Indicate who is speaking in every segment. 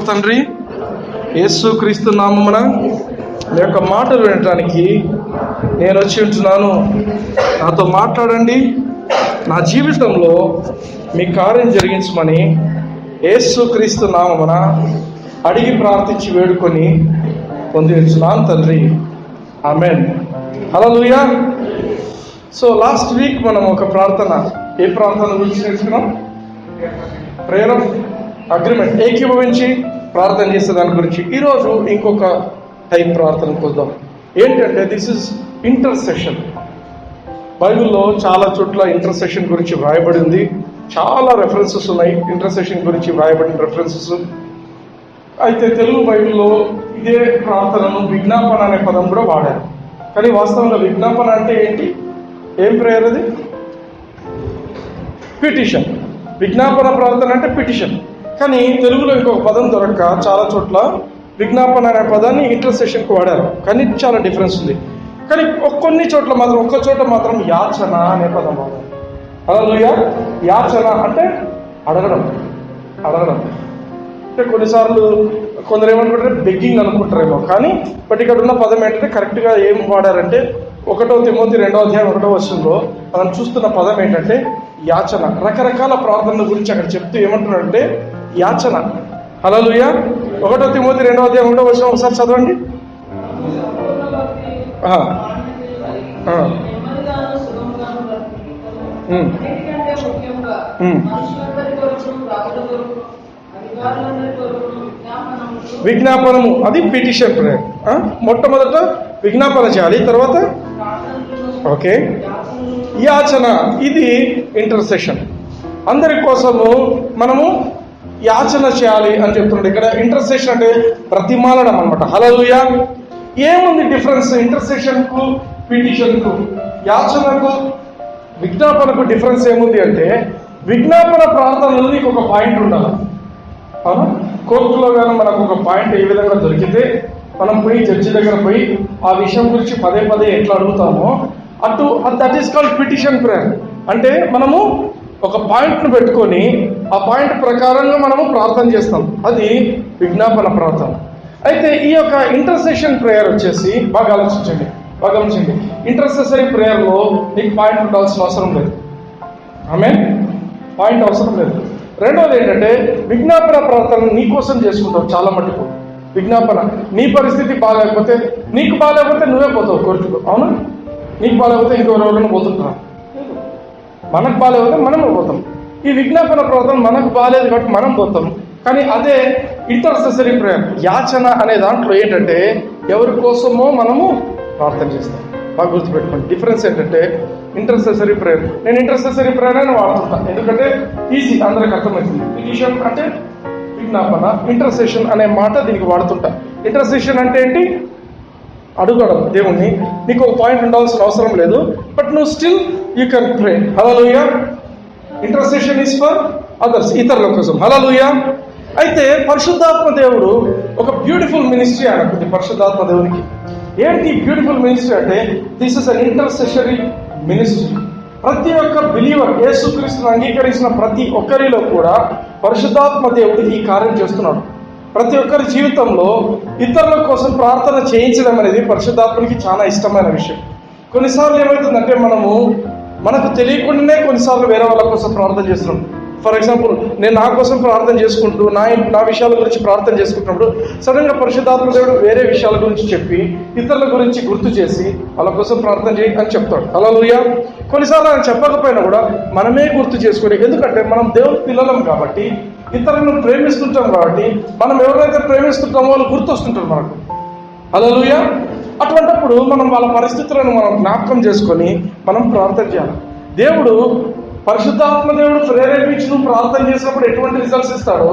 Speaker 1: తండ్రి, యేసు క్రీస్తు నామమున మీ యొక్క మాటలు వినటానికి నేను వచ్చి ఉంటున్నాను. నాతో మాట్లాడండి, నా జీవితంలో మీ కార్యం జరిగించమని యేసు క్రీస్తు నామమున అడిగి ప్రార్థించి వేడుకొని పొంది ఉంటున్నాను తండ్రి. ఆమేన్. హల్లెలూయా. సో లాస్ట్ వీక్ మనం ఒక ప్రార్థన, ఏ ప్రార్థన గురించి నేర్చుకున్నాం? ప్రేయర్ ఆఫ్ అగ్రిమెంట్, ఏకీభవించి ప్రార్థన చేసే దాని గురించి. ఈరోజు ఇంకొక టైప్ ప్రార్థన చూద్దాం. ఏంటంటే దిస్ ఇస్ ఇంటర్సెషన్. బైబిల్లో చాలా చోట్ల ఇంటర్సెషన్ గురించి వ్రాయబడి ఉంది. చాలా రెఫరెన్సెస్ ఉన్నాయి ఇంటర్సెషన్ గురించి వ్రాయబడిన రెఫరెన్సెస్. అయితే తెలుగు బైబిల్లో ఇదే ప్రార్థనను విజ్ఞాపన అనే పదం కూడా వాడారు. కానీ వాస్తవంగా విజ్ఞాపన అంటే ఏంటి? ఏం ప్రేయర్ అది? పిటిషన్. విజ్ఞాపన ప్రార్థన అంటే పిటిషన్. కానీ తెలుగులో ఇంకొక పదం దొరక్క చాలా చోట్ల విజ్ఞాపన అనే పదాన్ని ఇంటర్సెషన్కి వాడారు. కానీ చాలా డిఫరెన్స్ ఉంది. కానీ కొన్ని చోట్ల మాత్రం, ఒక్క చోట మాత్రం యాచన అనే పదం వాడారు. హల్లెలూయా. యాచన అంటే అడగడం. అంటే కొన్నిసార్లు కొందరు ఏమనుకుంటారు, బెగ్గింగ్ అనుకుంటారేమో. కానీ బట్ ఇక్కడ ఉన్న పదం ఏంటంటే కరెక్ట్గా ఏం వాడారంటే 1 తిమోతి 2వ అధ్యాయం 1వ వచనంలో మనం చూస్తున్న పదం ఏంటంటే యాచన. రకరకాల ప్రార్థనల గురించి అక్కడ చెప్తూ ఏమంటున్నాడంటే యాచన. హల్లెలూయా. 1 తిమోతి 2వ అధ్యాయం 1వ వచనం ఒకసారి చదవండి. విజ్ఞాపనము, అది పిటిషన్ ప్రేయర్. మొట్టమొదట విజ్ఞాపన చేయాలి, తర్వాత ఓకే యాచన, ఇది ఇంటర్సెషన్. అందరి కోసము మనము యాచన చేయాలి అని చెప్తున్నాడు. ఇక్కడ ఇంటర్సెషన్ అంటే ప్రతిమాలడం అనమాట. హల్లెలూయా. ఏముంది డిఫరెన్స్ ఇంటర్సెషన్కు, పిటిషన్కు, యాచనకు, విజ్ఞాపనకు డిఫరెన్స్ ఏముంది అంటే, విజ్ఞాపన ప్రార్థనలో నీకు ఒక పాయింట్ ఉండాలి. కోర్టులో కానీ మనకు ఒక పాయింట్ ఏ విధంగా దొరికితే మనం పోయి జడ్జి దగ్గర పోయి ఆ విషయం గురించి పదే పదే ఎట్లా అడుగుతామో that is called petition prayer. అంటే మనము ఒక పాయింట్ను పెట్టుకొని ఆ పాయింట్ ప్రకారంగా మనము ప్రార్థన చేస్తాం. అది విజ్ఞాపన ప్రార్థన. అయితే ఈ యొక్క ఇంటర్సెషన్ ప్రేయర్ వచ్చేసి బాగా ఆలోచించండి. ఇంటర్సెసరీ ప్రేయర్లో నీకు పాయింట్ ఉండాల్సిన అవసరం లేదు. ఆమేన్. పాయింట్ అవసరం లేదు. రెండవది ఏంటంటే విజ్ఞాపన ప్రార్థన నీ కోసం చేసుకుంటావు. చాలా మటుకు విజ్ఞాపన, నీ పరిస్థితి బాగాలేకపోతే, నీకు బాగాలేకపోతే నువ్వే పోతావు కోర్టుకు. అవును, నీకు బాగాలేకపోతే ఇంకెవరెవరైనా పోతుంటున్నావు. మనకు బాగాలేకపోతే మనమే పోతాం. ఈ విజ్ఞాపన ప్రార్థన మనకు బాగాలేదు కాబట్టి మనం పోతాం. కానీ అదే ఇంటర్సెసరీ ప్రేయర్, యాచన అనే దాంట్లో ఏంటంటే ఎవరి కోసమో మనము ప్రార్థన చేస్తాం. బాగా గుర్తుపెట్టుకోండి. డిఫరెన్స్ ఏంటంటే ఇంటర్సెసరీ ప్రేయర్, నేను ఇంటర్సెసరీ ప్రేయర్ అని వాడుతుంటాను ఎందుకంటే ఈజీ, అందరికి అర్థమవుతుంది. పిటిషన్ అంటే విజ్ఞాపన, ఇంటర్సెషన్ అనే మాట దీనికి వాడుతుంటా. ఇంటర్సెషన్ అంటే ఏంటి? అడుగడం దేవుణ్ణి. నీకు ఒక పాయింట్ ఉండాల్సిన అవసరం లేదు, బట్ నువ్వు still you can pray. Hallelujah. Intercession is for others, ఇతరుల కోసం. హల్లెలూయా. అయితే పరిశుద్ధాత్మ దేవుడు ఒక బ్యూటిఫుల్ మినిస్ట్రీ అనుకుంది. పరిశుద్ధాత్మ దేవునికి ఏంటి బ్యూటిఫుల్ మినిస్ట్రీ అంటే this is an intercessory ministry. ప్రతి ఒక్క బిలీవర్, యేసుక్రీస్తును అంగీకరించిన ప్రతి ఒక్కరిలో కూడా పరిశుద్ధాత్మ దేవుడు ఈ కార్యం చేస్తున్నాడు. ప్రతి ఒక్కరి జీవితంలో ఇతరుల కోసం ప్రార్థన చేయించడం అనేది పరిశుద్ధాత్మనికి చాలా ఇష్టమైన విషయం. కొన్నిసార్లు ఏమవుతుందంటే మనకు తెలియకుండానే కొన్నిసార్లు వేరే వాళ్ళ కోసం ప్రార్థన చేస్తున్నాం. ఫర్ ఎగ్జాంపుల్, నేను నా కోసం ప్రార్థన చేసుకుంటూ నా విషయాల గురించి ప్రార్థన చేసుకుంటున్నప్పుడు సడన్గా పరిశుద్ధాత్మ దేవుడు వేరే విషయాల గురించి చెప్పి ఇతరుల గురించి గుర్తు చేసి వాళ్ళ కోసం ప్రార్థన చేయి అని చెప్తాడు. హల్లెలూయా. కొన్నిసార్లు ఆయన చెప్పకపోయినా కూడా మనమే గుర్తు చేసుకుని, ఎందుకంటే మనం దేవుని పిల్లలం కాబట్టి, ఇతరులను ప్రేమిస్తుంటాం కాబట్టి, మనం ఎవరైతే ప్రేమిస్తుంటామో వాళ్ళు గుర్తొస్తుంటారు మనకు. హల్లెలూయా. అటువంటిప్పుడు మనం వాళ్ళ పరిస్థితులను మనం జ్ఞాపకం చేసుకొని మనం ప్రార్థన చేయాలి. పరిశుద్ధాత్మ దేవుడు ప్రేరేపించి నువ్వు ప్రార్థన చేసినప్పుడు ఎటువంటి రిజల్ట్స్ ఇస్తాడో,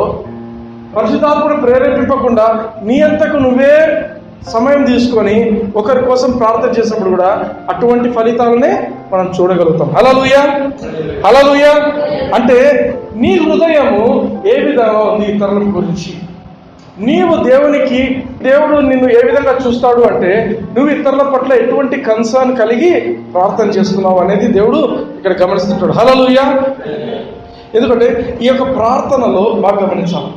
Speaker 1: పరిశుద్ధాత్ముడు ప్రేరేపింపకుండా నీ అంతకు నువ్వే సమయం తీసుకొని ఒకరి కోసం ప్రార్థన చేసినప్పుడు కూడా అటువంటి ఫలితాలనే మనం చూడగలుగుతాం. హల్లెలూయా. హల్లెలూయా. అంటే నీ హృదయము ఏ విధంగా ఉంది ఇతరుల గురించి, నీవు దేవుడు నిన్ను ఏ విధంగా చూస్తాడు అంటే నువ్వు ఇతరుల పట్ల ఎటువంటి కన్సర్న్ కలిగి ప్రార్థన చేస్తున్నావు అనేది దేవుడు ఇక్కడ గమనిస్తుంటాడు. హల్లెలూయా. ఎందుకంటే ఈ యొక్క ప్రార్థనలో బాగా గమనించాలి,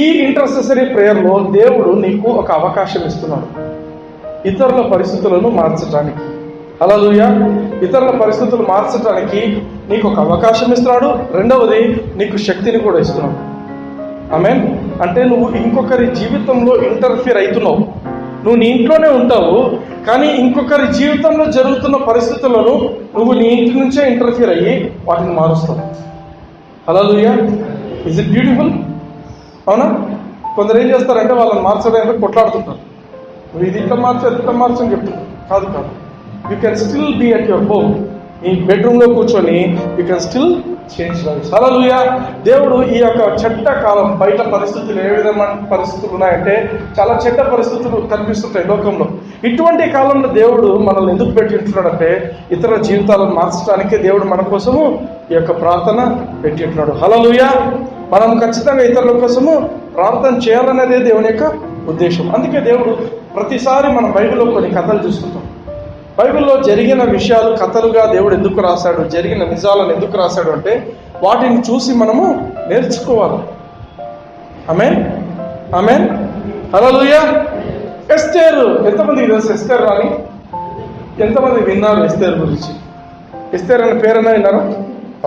Speaker 1: ఈ ఇంటర్సెసరీ ప్రేయర్లో దేవుడు నీకు ఒక అవకాశం ఇస్తున్నాడు ఇతరుల పరిస్థితులను మార్చడానికి. హల్లెలూయా. ఇతరుల పరిస్థితులు మార్చడానికి నీకు ఒక అవకాశం ఇస్తున్నాడు. రెండవది, నీకు శక్తిని కూడా ఇస్తున్నాడు. ఆమేన్. అంటే నువ్వు ఇంకొకరి జీవితంలో ఇంటర్ఫియర్ అవుతున్నావు. నువ్వు నీ ఇంట్లోనే ఉంటావు, కానీ ఇంకొకరి జీవితంలో జరుగుతున్న పరిస్థితులను నువ్వు నీ ఇంటి నుంచే ఇంటర్ఫియర్ అయ్యి వాటిని మారుస్తావు. హల్లెలూయా. Is it beautiful? అవునా? కొందరు ఏం చేస్తారంటే వాళ్ళని మార్చడానికి కొట్లాడుతుంటారు. నువ్వు ఇది ఇట్లా మార్చని చెప్తున్నారు. కాదు. You can still be at your home. ఈ బెడ్రూమ్లో కూర్చొని you can still change life. Hallelujah. దేవుడు ఈ యొక్క చెడ్డ కాలం, బయట పరిస్థితులు ఏ విధమైన పరిస్థితులు ఉన్నాయంటే చాలా చెడ్డ పరిస్థితులు కనిపిస్తుంటాయి లోకంలో. ఇటువంటి కాలంలో దేవుడు మనల్ని ఎందుకు పెట్టింటున్నాడంటే ఇతర జీవితాలను మార్చడానికే దేవుడు మన కోసము ఈ యొక్క ప్రార్థన పెట్టింటున్నాడు. హల్లెలూయా. మనం ఖచ్చితంగా ఇతరుల కోసము ప్రార్థన చేయాలనేదే దేవుని యొక్క ఉద్దేశం. అందుకే దేవుడు ప్రతిసారి మన బైబిల్లో కొన్ని కథలు చూస్తుంటాం. బైబిల్లో జరిగిన విషయాలు కథలుగా దేవుడు ఎందుకు రాశాడు, జరిగిన నిజాలను ఎందుకు రాశాడు అంటే వాటిని చూసి మనము నేర్చుకోవాలి. ఆమేన్. ఆమేన్. హల్లెలూయా. ఎస్తేరు, ఎంతమందికి తెలుసు ఎస్తేరు రాణి? ఎంతమంది విన్నారు ఎస్తేరు గురించి? ఎస్తేరు అనే పేరైనా విన్నారా?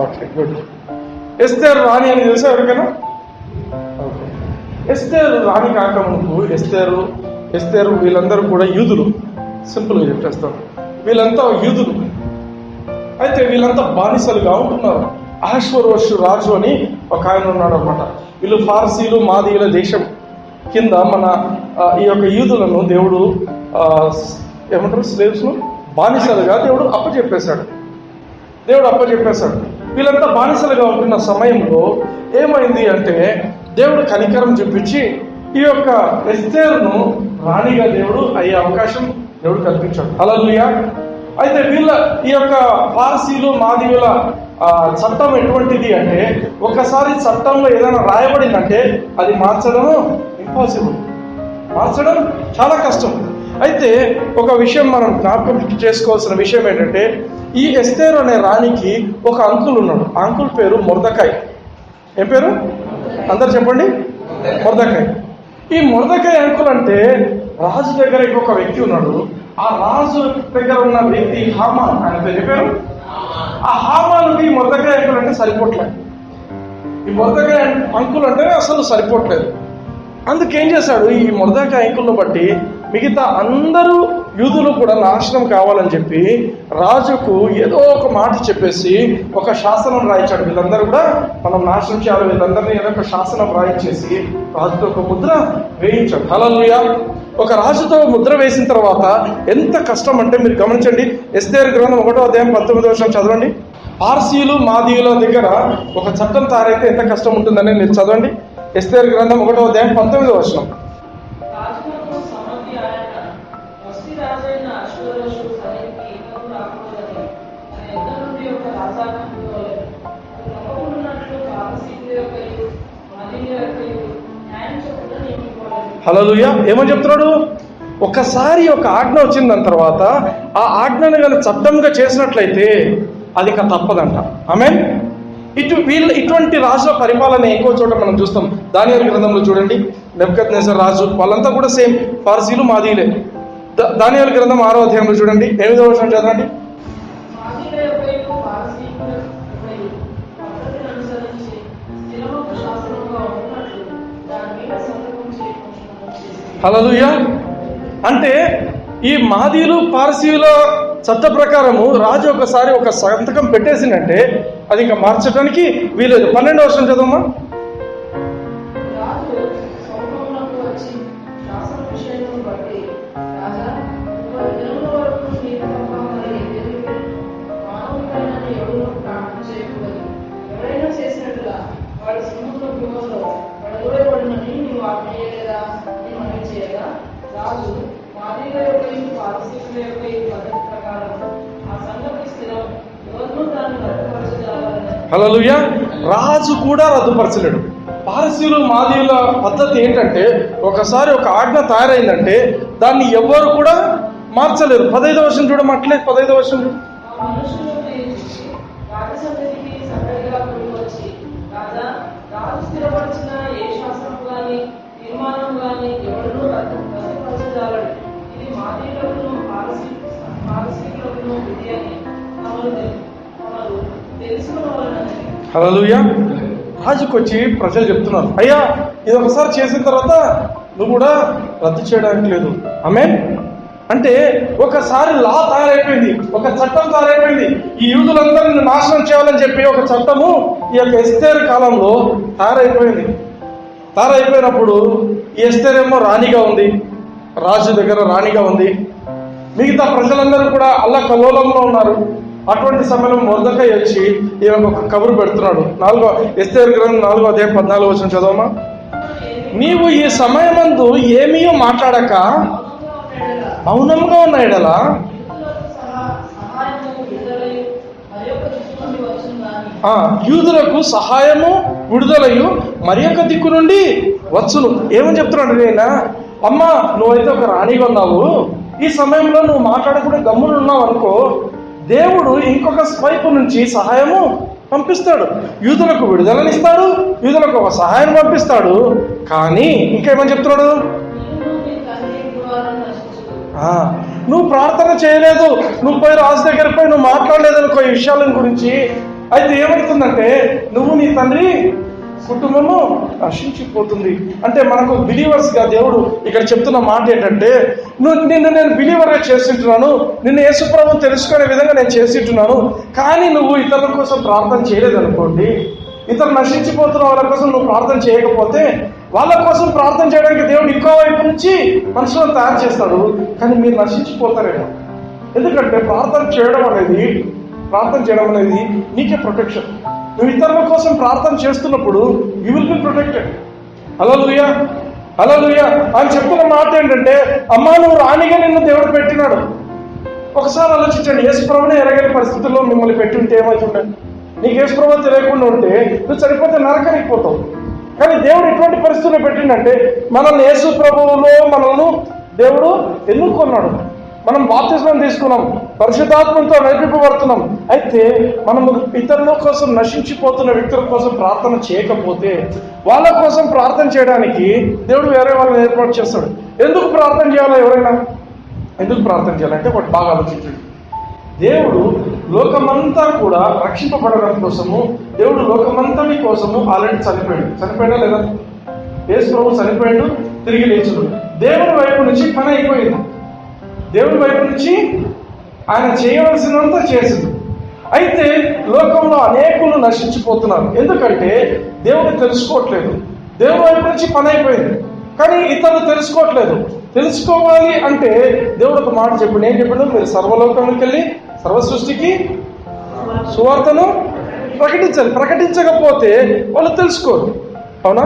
Speaker 1: Okay, good. ఎస్తేరు రాణి అని తెలుసా ఎవరికైనా? ఓకే. ఎస్తేరు రాణి కాక ముందు ఎస్తేరు వీళ్ళందరూ కూడా యూదులు. సింపుల్గా చెప్పేస్తారు, వీళ్ళంతా యూదులు. అయితే వీళ్ళంతా బానిసలుగా ఉంటున్నారు. అహష్వరోషు రాజు అని ఒక ఆయన ఉన్నాడు అనమాట. వీళ్ళు పార్సీలు మాదీయుల దేశం కింద మన ఈ యొక్క యూదులను దేవుడు ఏమంటారు, స్లేవ్స్ను బానిసలుగా దేవుడు అప్పచెప్పేశాడు. వీళ్ళంతా బానిసలుగా ఉంటున్న సమయంలో ఏమైంది అంటే దేవుడు కనికరం చూపించి ఈ యొక్క ఎస్తేరును రాణిగా దేవుడు అయ్యే అవకాశం దేవుడు కల్పించాడు. హల్లెలూయా. అయితే ఈ యొక్క పార్సీలు మాదీయుల చట్టం ఎటువంటిది అంటే ఒకసారి చట్టంలో ఏదైనా రాయబడిందంటే అది మార్చడం ఇంపాసిబుల్, మార్చడం చాలా కష్టం. అయితే ఒక విషయం మనం జ్ఞాపకం చేసుకోవాల్సిన విషయం ఏంటంటే ఈ ఎస్తేరు అనే రాణికి ఒక అంకుల్ ఉన్నాడు. ఆ అంకుల్ పేరు మొర్దెకై. ఏం పేరు? అందరు చెప్పండి. మొర్దెకై. ఈ మొర్దెకై అంకుల్ అంటే రాజు దగ్గర ఇంకొక వ్యక్తి ఉన్నాడు. ఆ రాజు దగ్గర ఉన్న వ్యక్తి హామాన్. ఆయన పేరు చెప్పారు. ఆ హామాన్కి మొర్దెకై అంకుల్ అంటే సరిపోవట్లేదు. ఈ మొర్దెకై అంకుల్ అంటే అసలు సరిపోవట్లేదు. అందుకేం చేశాడు, ఈ మొర్దెకై అంకుల్ను బట్టి మిగతా అందరూ యూదులు కూడా నాశనం కావాలని చెప్పి రాజుకు ఏదో ఒక మాట చెప్పేసి ఒక శాసనం రాయించాడు. వీళ్ళందరూ కూడా మనం నాశనం చేయాలి, వీళ్ళందరినీ ఏదో ఒక శాసనం రాయించేసి రాజుతో ఒక ముద్ర వేయించాడు. హల్లెలూయా. ఒక రాజుతో ముద్ర వేసిన తర్వాత ఎంత కష్టం అంటే మీరు గమనించండి. ఎస్తేరు గ్రంథం 1వ అధ్యాయం 19వ వచనం చదవండి. పార్సీలు మాదీయుల దగ్గర ఒక చట్టం తయారైతే ఎంత కష్టం ఉంటుందని మీరు చదవండి. ఎస్తేరు గ్రంథం 1వ అధ్యాయం 19వ వచనం. హల్లెలూయా. ఏమని చెప్తున్నాడు? ఒకసారి ఒక ఆజ్ఞ వచ్చిన దాని తర్వాత ఆ ఆజ్ఞను కానీ చట్టంగా చేసినట్లయితే అది ఇక తప్పదంట. ఆమేన్. ఇటువంటి రాజుల పరిపాలన ఎక్కువ చోట మనం చూస్తాం. దానియేలు గ్రంథంలో చూడండి, నెబుకద్నెజర్ రాజు వాళ్ళంతా కూడా సేమ్ పార్సీలు మాదీయులే. దానియేలు గ్రంథం 6వ అధ్యాయంలో చూడండి, 8వ వచనం చదవండి. హల్లెలూయా. అంటే ఈ మాదీయులు పార్సీయుల చట్ట ప్రకారము రాజు ఒకసారి ఒక సంతకం పెట్టేసిందంటే అది ఇంకా మార్చడానికి వీలేదు. 12వ వచనం చదవమ్మా. హల్లెలూయా. రాజు కూడా రద్దుపరచలేడు. పారసీయులు మాదీయుల పద్ధతి ఏంటంటే ఒకసారి ఒక ఆజ్ఞ తయారైందంటే దాన్ని ఎవ్వరు కూడా మార్చలేరు. 15వ వచనం చూడమట్లే. 15వ వచనం చూడు. హల్లెలూయా. రాజుకు వచ్చి ప్రజలు చెప్తున్నారు, అయ్యా ఇది ఒకసారి చేసిన తర్వాత నువ్వు కూడా రద్దు చేయడానికి లేదు. ఆమేన్. అంటే ఒకసారి లా తయారైపోయింది, ఒక చట్టం తయారైపోయింది. ఈ యూదులందరిని నాశనం చేయాలని చెప్పి ఒక చట్టము ఈ యొక్క ఎస్తేరు కాలంలో తయారైపోయినప్పుడు ఈ ఎస్తేరు ఏమో రాణిగా ఉంది, రాజు దగ్గర రాణిగా ఉంది. మిగతా ప్రజలందరూ కూడా అల్లకల్లోలంలో ఉన్నారు. అటువంటి సమయంలో మొర్దెకై వచ్చి ఈమెకు ఒక కబురు పెడుతున్నాడు. ఎస్తేరు గ్రంథం 4వ అధ్యాయం 14వ వచనం చదవమా. నీవు ఈ సమయమందు ఏమీ మాట్లాడక మౌనంగా ఉన్న ఎడల యూదులకు సహాయము విడుదలయు మరి యొక్క దిక్కు నుండి వచ్చును. ఏమని చెప్తున్నాడు నేను, అమ్మా నువ్వైతే ఒక రాణిగా ఉన్నావు, ఈ సమయంలో నువ్వు మాట్లాడకుండా గమ్మున ఉన్నావు అనుకో, దేవుడు ఇంకొక వైపు నుంచి సహాయము పంపిస్తాడు, యూదులకు విడుదలనిస్తాడు, యూదులకు ఒక సహాయం పంపిస్తాడు. కానీ ఇంకేమని చెప్తున్నాడు, నువ్వు ప్రార్థన చేయలేదు, నువ్వు పోయి రాజు దగ్గర పోయి నువ్వు మాట్లాడలేదు అనుకో ఈ విషయాల గురించి, అయితే ఏమవుతుందంటే నువ్వు నీ తండ్రి కుటుంబము నశించిపోతుంది. అంటే మనకు బిలీవర్స్ గా దేవుడు ఇక్కడ చెప్తున్న మాట ఏంటంటే, నిన్ను నేను బిలీవర్ గా చేస్తుంటున్నాను, నిన్ను యేసుప్రభు తెలుసుకునే విధంగా నేను చేస్తుంటున్నాను, కానీ నువ్వు ఇతరుల కోసం ప్రార్థన చేయలేదు అనుకోండి, ఇతరులు నశించిపోతున్న వాళ్ళ కోసం నువ్వు ప్రార్థన చేయకపోతే వాళ్ళ కోసం ప్రార్థన చేయడానికి దేవుడు ఇంకో వైపు నుంచి మనుషులను తయారు చేస్తాడు, కానీ మీరు నశించిపోతారేమో. ఎందుకంటే ప్రార్థన చేయడం అనేది నీకే ప్రొటెక్షన్. నువ్వు ఇతరుల కోసం ప్రార్థన చేస్తున్నప్పుడు యూ విల్ బి ప్రొటెక్టెడ్. హల్లెలూయా, హల్లెలూయా. అని చెప్తున్న మాట ఏంటంటే, అమ్మా నువ్వు రాణిగా నిన్ను దేవుడు పెట్టినాడు. ఒకసారి ఆలోచించండి, యేసుప్రభునే ఎరగని పరిస్థితుల్లో మిమ్మల్ని పెట్టి ఉంటే ఏమవుతుండే? నీకు యేసుప్రభు తెలియకుండా ఉంటే నువ్వు చనిపోతే నరకానికి పోతావు. కానీ దేవుడు ఎటువంటి పరిస్థితుల్లో పెట్టిండంటే, మనల్ని యేసుప్రభువులో మనల్ని దేవుడు ఎన్నుకున్నాడు. మనం బాప్తిస్మం తీసుకున్నాం, పరిశుద్ధాత్మతో నడిపింపబడుతున్నాం. అయితే మనము ఇతరుల కోసం నశించిపోతున్న వ్యక్తుల కోసం ప్రార్థన చేయకపోతే వాళ్ళ కోసం ప్రార్థన చేయడానికి దేవుడు వేరే వాళ్ళని ఏర్పాటు చేస్తాడు. ఎందుకు ప్రార్థన చేయాలో ఎవరైనా ఎందుకు ప్రార్థన చేయాలంటే ఒకటి బాగా ఆలోచించండి. దేవుడు లోకమంతా కూడా రక్షింపబడడం కోసము, దేవుడు లోకమంతటి కోసము ఆల్రెడీ చనిపోయాడా లేదా? యేసు ప్రభు చనిపోయాడు, తిరిగి లేచుడు. దేవుని వైపు నుంచి పని అయిపోయింది. దేవుని వైపు నుంచి ఆయన చేయవలసినంత చేసింది. అయితే లోకంలో అనేకులు నశించిపోతున్నారు. ఎందుకంటే దేవుడు తెలుసుకోవట్లేదు. దేవుని వైపు నుంచి పని అయిపోయింది, కానీ ఇతరులు తెలుసుకోవట్లేదు. తెలుసుకోవాలి అంటే దేవుడు ఒక మాట చెప్పాడు. ఏం చెప్పాడు? మీరు సర్వలోకంలోకి వెళ్ళి సర్వ సృష్టికి సువార్తను ప్రకటించాలి. ప్రకటించకపోతే వాళ్ళు తెలుసుకోరు. అవునా?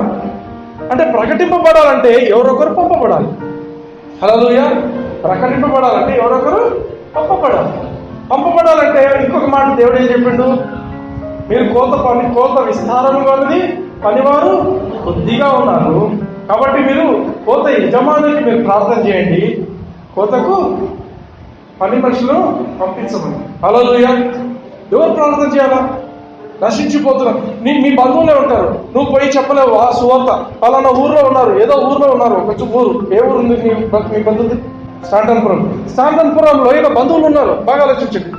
Speaker 1: అంటే ప్రకటింపబడాలంటే ఎవరొకరు పంపబడాలి. హల్లెలూయా. ప్రకటింపబడాలంటే ఎవరొకరు పంపబడాలంటే ఇంకొక మాట దేవుడు ఏం చెప్పిండు? మీరు కోత విస్తారంగా ఉన్నది, పనివారు కొద్దిగా ఉన్నారు. కాబట్టి మీరు కోత యజమానికి మీరు ప్రార్థన చేయండి, కోతకు పని మనుషులు పంపించమని. హల్లెలూయా. ఎవరు ప్రార్థన చేయాలా? నశించిపోతున్నారు. మీ బంధువులే ఉంటారు, నువ్వు పోయి చెప్పలేవు ఆ సువార్త. పలానా ఊర్లో ఉన్నారు, ఏదో ఊర్లో ఉన్నారు, కొంచెం ఊరు. ఏ ఊరు ఉంది మీ బంధువుది? స్టాంటన్పురంలో ఏదో బంధువులు ఉన్నారు. బాగా ఆలోచించండి,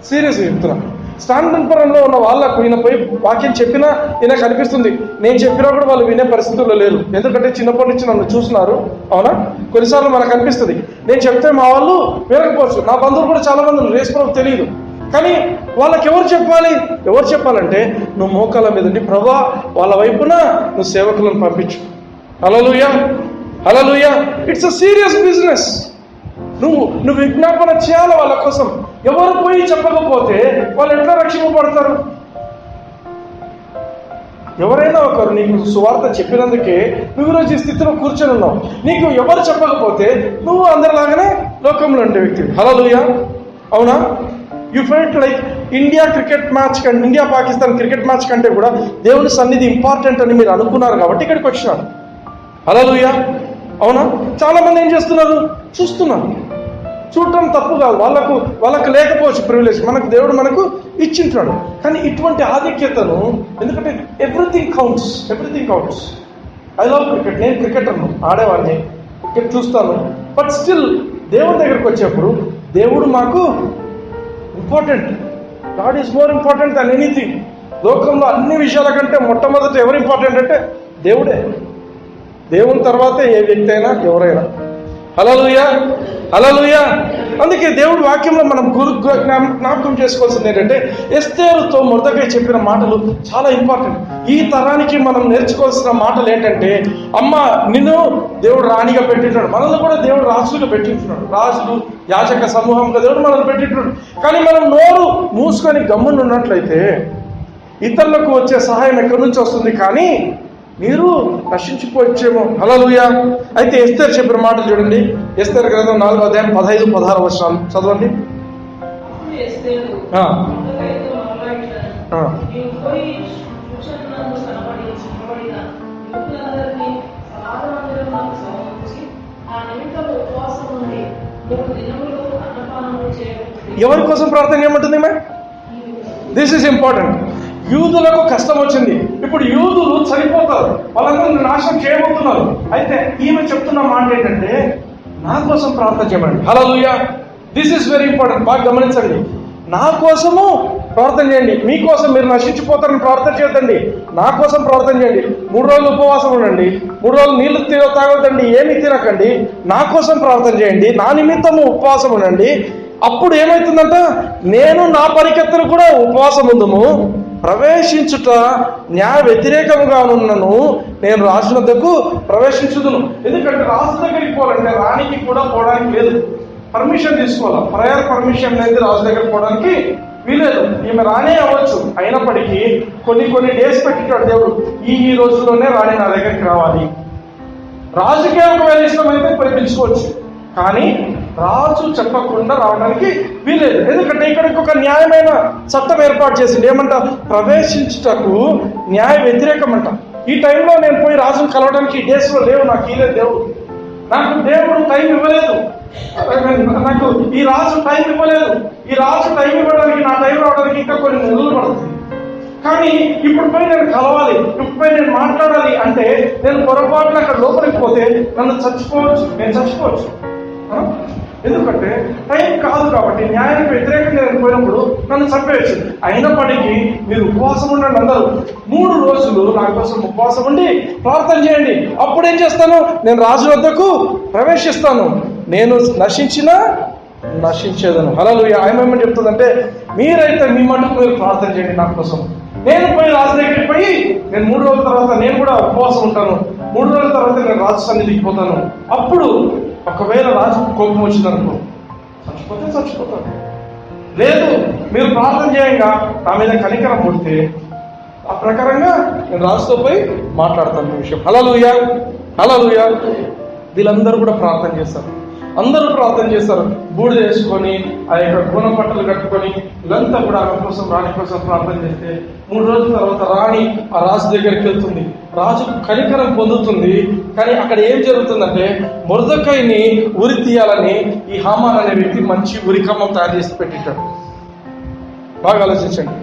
Speaker 1: సీరియస్గా చెప్తున్నా. స్టాంటన్పురంలో ఉన్న వాళ్ళకు ఈయన పోయి వాక్యం చెప్పినా ఈయనకు అనిపిస్తుంది, నేను చెప్పినా కూడా వాళ్ళు వినే పరిస్థితుల్లో లేరు. ఎందుకంటే చిన్నప్పటి నుంచి నన్ను చూస్తున్నారు. అవునా? కొన్నిసార్లు మనకు అనిపిస్తుంది, నేను చెప్తే మా వాళ్ళు వినకపోవచ్చు. నా బంధువులు కూడా చాలా మంది యేసుప్రభువుకు తెలియదు. కానీ వాళ్ళకి ఎవరు చెప్పాలంటే నువ్వు మోకాళ్ళ మీద ఉండి, ప్రభువా వాళ్ళ వైపున నువ్వు సేవకులను పంపించు. Hallelujah, hallelujah. It's a serious business. నువ్వు విజ్ఞాపన చేయాలి వాళ్ళ కోసం. ఎవరు పోయి చెప్పకపోతే వాళ్ళు ఎట్లా రక్షింపబడతారు? ఎవరైనా ఒకరు నీకు సువార్త చెప్పినందుకే నువ్వు ఈరోజు ఈ స్థితిలో కూర్చొని ఉన్నావు. నీకు ఎవరు చెప్పకపోతే నువ్వు అందరిలాగానే లోకంలో ఉండే వ్యక్తి. హల్లెలూయా. అవునా? You felt like India Pakistan cricket match కంటే కూడా దేవుని సన్నిధి ఇంపార్టెంట్ అని మీరు అనుకున్నారు కాబట్టి ఇక్కడికి వచ్చినారు. హల్లెలూయా. అవునా? చాలా మంది ఏం చేస్తున్నారు? చూస్తున్నారు. చూడటం తప్పు కాదు, వాళ్ళకు లేకపోవచ్చు ప్రివిలేజ్, దేవుడు మనకు ఇచ్చింటున్నాడు. కానీ ఇటువంటి ఆధిక్యతను, ఎందుకంటే everything counts. I love cricket. నేను క్రికెటర్ను, ఆడేవాడిని, క్రికెట్ చూస్తాను. బట్ స్టిల్ దేవుడి దగ్గరికి వచ్చేప్పుడు దేవుడు మాకు important. God is more important than anything. లోకంలో అన్ని విషయాల కంటే మొట్టమొదట ఎవరు ఇంపార్టెంట్ అంటే దేవుడే. దేవుని తర్వాతే ఏ వ్యక్తి అయినా ఎవరైనా. హల్లెలూయా, హల్లెలూయా. అందుకే దేవుడి వాక్యంలో మనం జ్ఞాపకం చేసుకోవాల్సింది ఏంటంటే ఎస్తేరుతో మొర్దెకై చెప్పిన మాటలు చాలా ఇంపార్టెంట్. ఈ తరానికి మనం నేర్చుకోవాల్సిన మాటలు ఏంటంటే, అమ్మ నిన్ను దేవుడు రాణిగా పెట్టింటాడు, మనల్ని కూడా దేవుడు రాజులుగా పెట్టింటున్నాడు. రాజులు యాజక సమూహంగా దేవుడు మనల్ని పెట్టింటున్నాడు. కానీ మనం నోరు మూసుకొని గమ్మున ఉన్నట్లయితే ఇతరులకు వచ్చే సహాయం ఎక్కడి నుంచి వస్తుంది, కానీ మీరు నశించిపోవచ్చేమో. హల్లెలూయా. అయితే ఎస్తేరు చెప్పిన మాటలు చూడండి. ఎస్తేరు గ్రంథం 4వ అధ్యాయం 15-16 వచనాలు చదవండి. ఎవరి కోసం ప్రార్థన చేయమంటుంది? This is important. యూదులకు కష్టం వచ్చింది. ఇప్పుడు యూదులు చనిపోతారు, వాళ్ళందరూ నాశనం చేయబోతున్నారు. అయితే ఈమె చెప్తున్న మాట ఏంటంటే, నా కోసం ప్రార్థన చేయమండి. Hallelujah. This is very important. బాగా గమనించండి. నా కోసము ప్రార్థన చేయండి. మీకోసం మీరు నశించిపోతారని ప్రార్థన చేయొద్దండి. నా కోసం ప్రార్థన చేయండి. 3 రోజులు ఉపవాసం ఉండండి, 3 రోజులు నీళ్లు తాగొద్దండి, ఏమి తినకండి. నా కోసం ప్రార్థన చేయండి, నా నిమిత్తము ఉపవాసం ఉండండి. అప్పుడు ఏమవుతుందంట, నేను నా పరికత్తులు కూడా ఉపవాసం ఉందము, ప్రవేశించుట న్యాయ వ్యతిరేకముగా ఉన్నను, నేను రాజు వద్దకు ప్రవేశించుదును. ఎందుకంటే రాజు దగ్గరికి పోవాలంటే రాణికి కూడా పోవడానికి లేదు, పర్మిషన్ తీసుకోవాలి. ప్రయర్ పర్మిషన్ అనేది రాజు దగ్గరికి పోవడానికి వీలేదు. ఈమె రాణి అవ్వచ్చు, అయినప్పటికీ కొన్ని డేస్ పెట్టింటాడు దేవుడు. ఈ రోజుల్లోనే రాణి నా దగ్గరికి రావాలి. రాజుకే ఒకవేళ ఇష్టమైతే పిలుచుకోవచ్చు, కానీ రాజు చెప్పకుండా రావడానికి వీలేదు. ఎందుకంటే ఇక్కడ ఒక న్యాయమైన చట్టం ఏర్పాటు చేసింది. ఏమంట, ప్రవేశించుటకు న్యాయ వ్యతిరేకం అంట. ఈ టైంలో నేను పోయి రాజును కలవడానికి ఈ డేస్లో లేవు, నాకు ఇలేదు దేవుడు. నాకు దేవుడు టైం ఇవ్వలేదు, నాకు ఈ రాజు టైం ఇవ్వలేదు. ఈ రాజు టైం ఇవ్వడానికి, నా టైం రావడానికి ఇంకా కొన్ని నెలలు పడుతుంది. కానీ ఇప్పుడు పోయి నేను కలవాలి, ఇప్పుడు పోయి నేను మాట్లాడాలి అంటే నేను పొరపాటున అక్కడ లోపలికి పోతే నన్ను చచ్చిపోవచ్చు, నేను చచ్చిపోవచ్చు. ఎందుకంటే టైం కాదు కాబట్టి, న్యాయానికి వ్యతిరేకంగా నేను పోయినప్పుడు నన్ను చంపేయచ్చు. అయినప్పటికీ మీరు ఉపవాసం ఉండండి. అందరూ 3 రోజులు నా కోసం ఉపవాసం ఉండి ప్రార్థన చేయండి. అప్పుడు ఏం చేస్తాను, నేను రాజు వద్దకు ప్రవేశిస్తాను, నేను నశించేదను. హల్లెలూయా. ఏమేమని చెప్తుందంటే, మీరైతే మీ మటుకు మీరు ప్రార్థన చేయండి నా కోసం. నేను పోయి రాజు దగ్గరికి పోయి నేను 3 రోజుల తర్వాత నేను కూడా ఉపవాసం ఉంటాను. 3 రోజుల తర్వాత నేను రాజు సన్నిధికి పోతాను. అప్పుడు ఒకవేళ రాజు కోపం వచ్చిందనుకో, చచ్చిపోతాను. లేదు, మీరు ప్రార్థన చేయంగా నా మీద కనికరం పుడితే ఆ ప్రకారంగా నేను రాజుతో పోయి మాట్లాడతాను ఈ విషయం. హల్లెలూయా, హల్లెలూయా. వీళ్ళందరూ కూడా ప్రార్థన చేస్తారు. అందరూ ప్రార్థన చేస్తారు, బూడిద వేసుకొని ఆ యొక్క గోన పట్టలు కట్టుకొని వీళ్ళంతా కూడా ఆమె కోసం, రాణి కోసం ప్రార్థన చేస్తే 3 రోజుల తర్వాత రాణి ఆ రాజు దగ్గరికి వెళ్తుంది. రాజు కనికరం పొందుతుంది. కానీ అక్కడ ఏం జరుగుతుందంటే, మొర్దెకైని ఉరి తీయాలని ఈ హామాన్ అనే వ్యక్తి మంచి ఉరికమ్మం తయారు చేసి పెట్టింటాడు. బాగా ఆలోచించండి.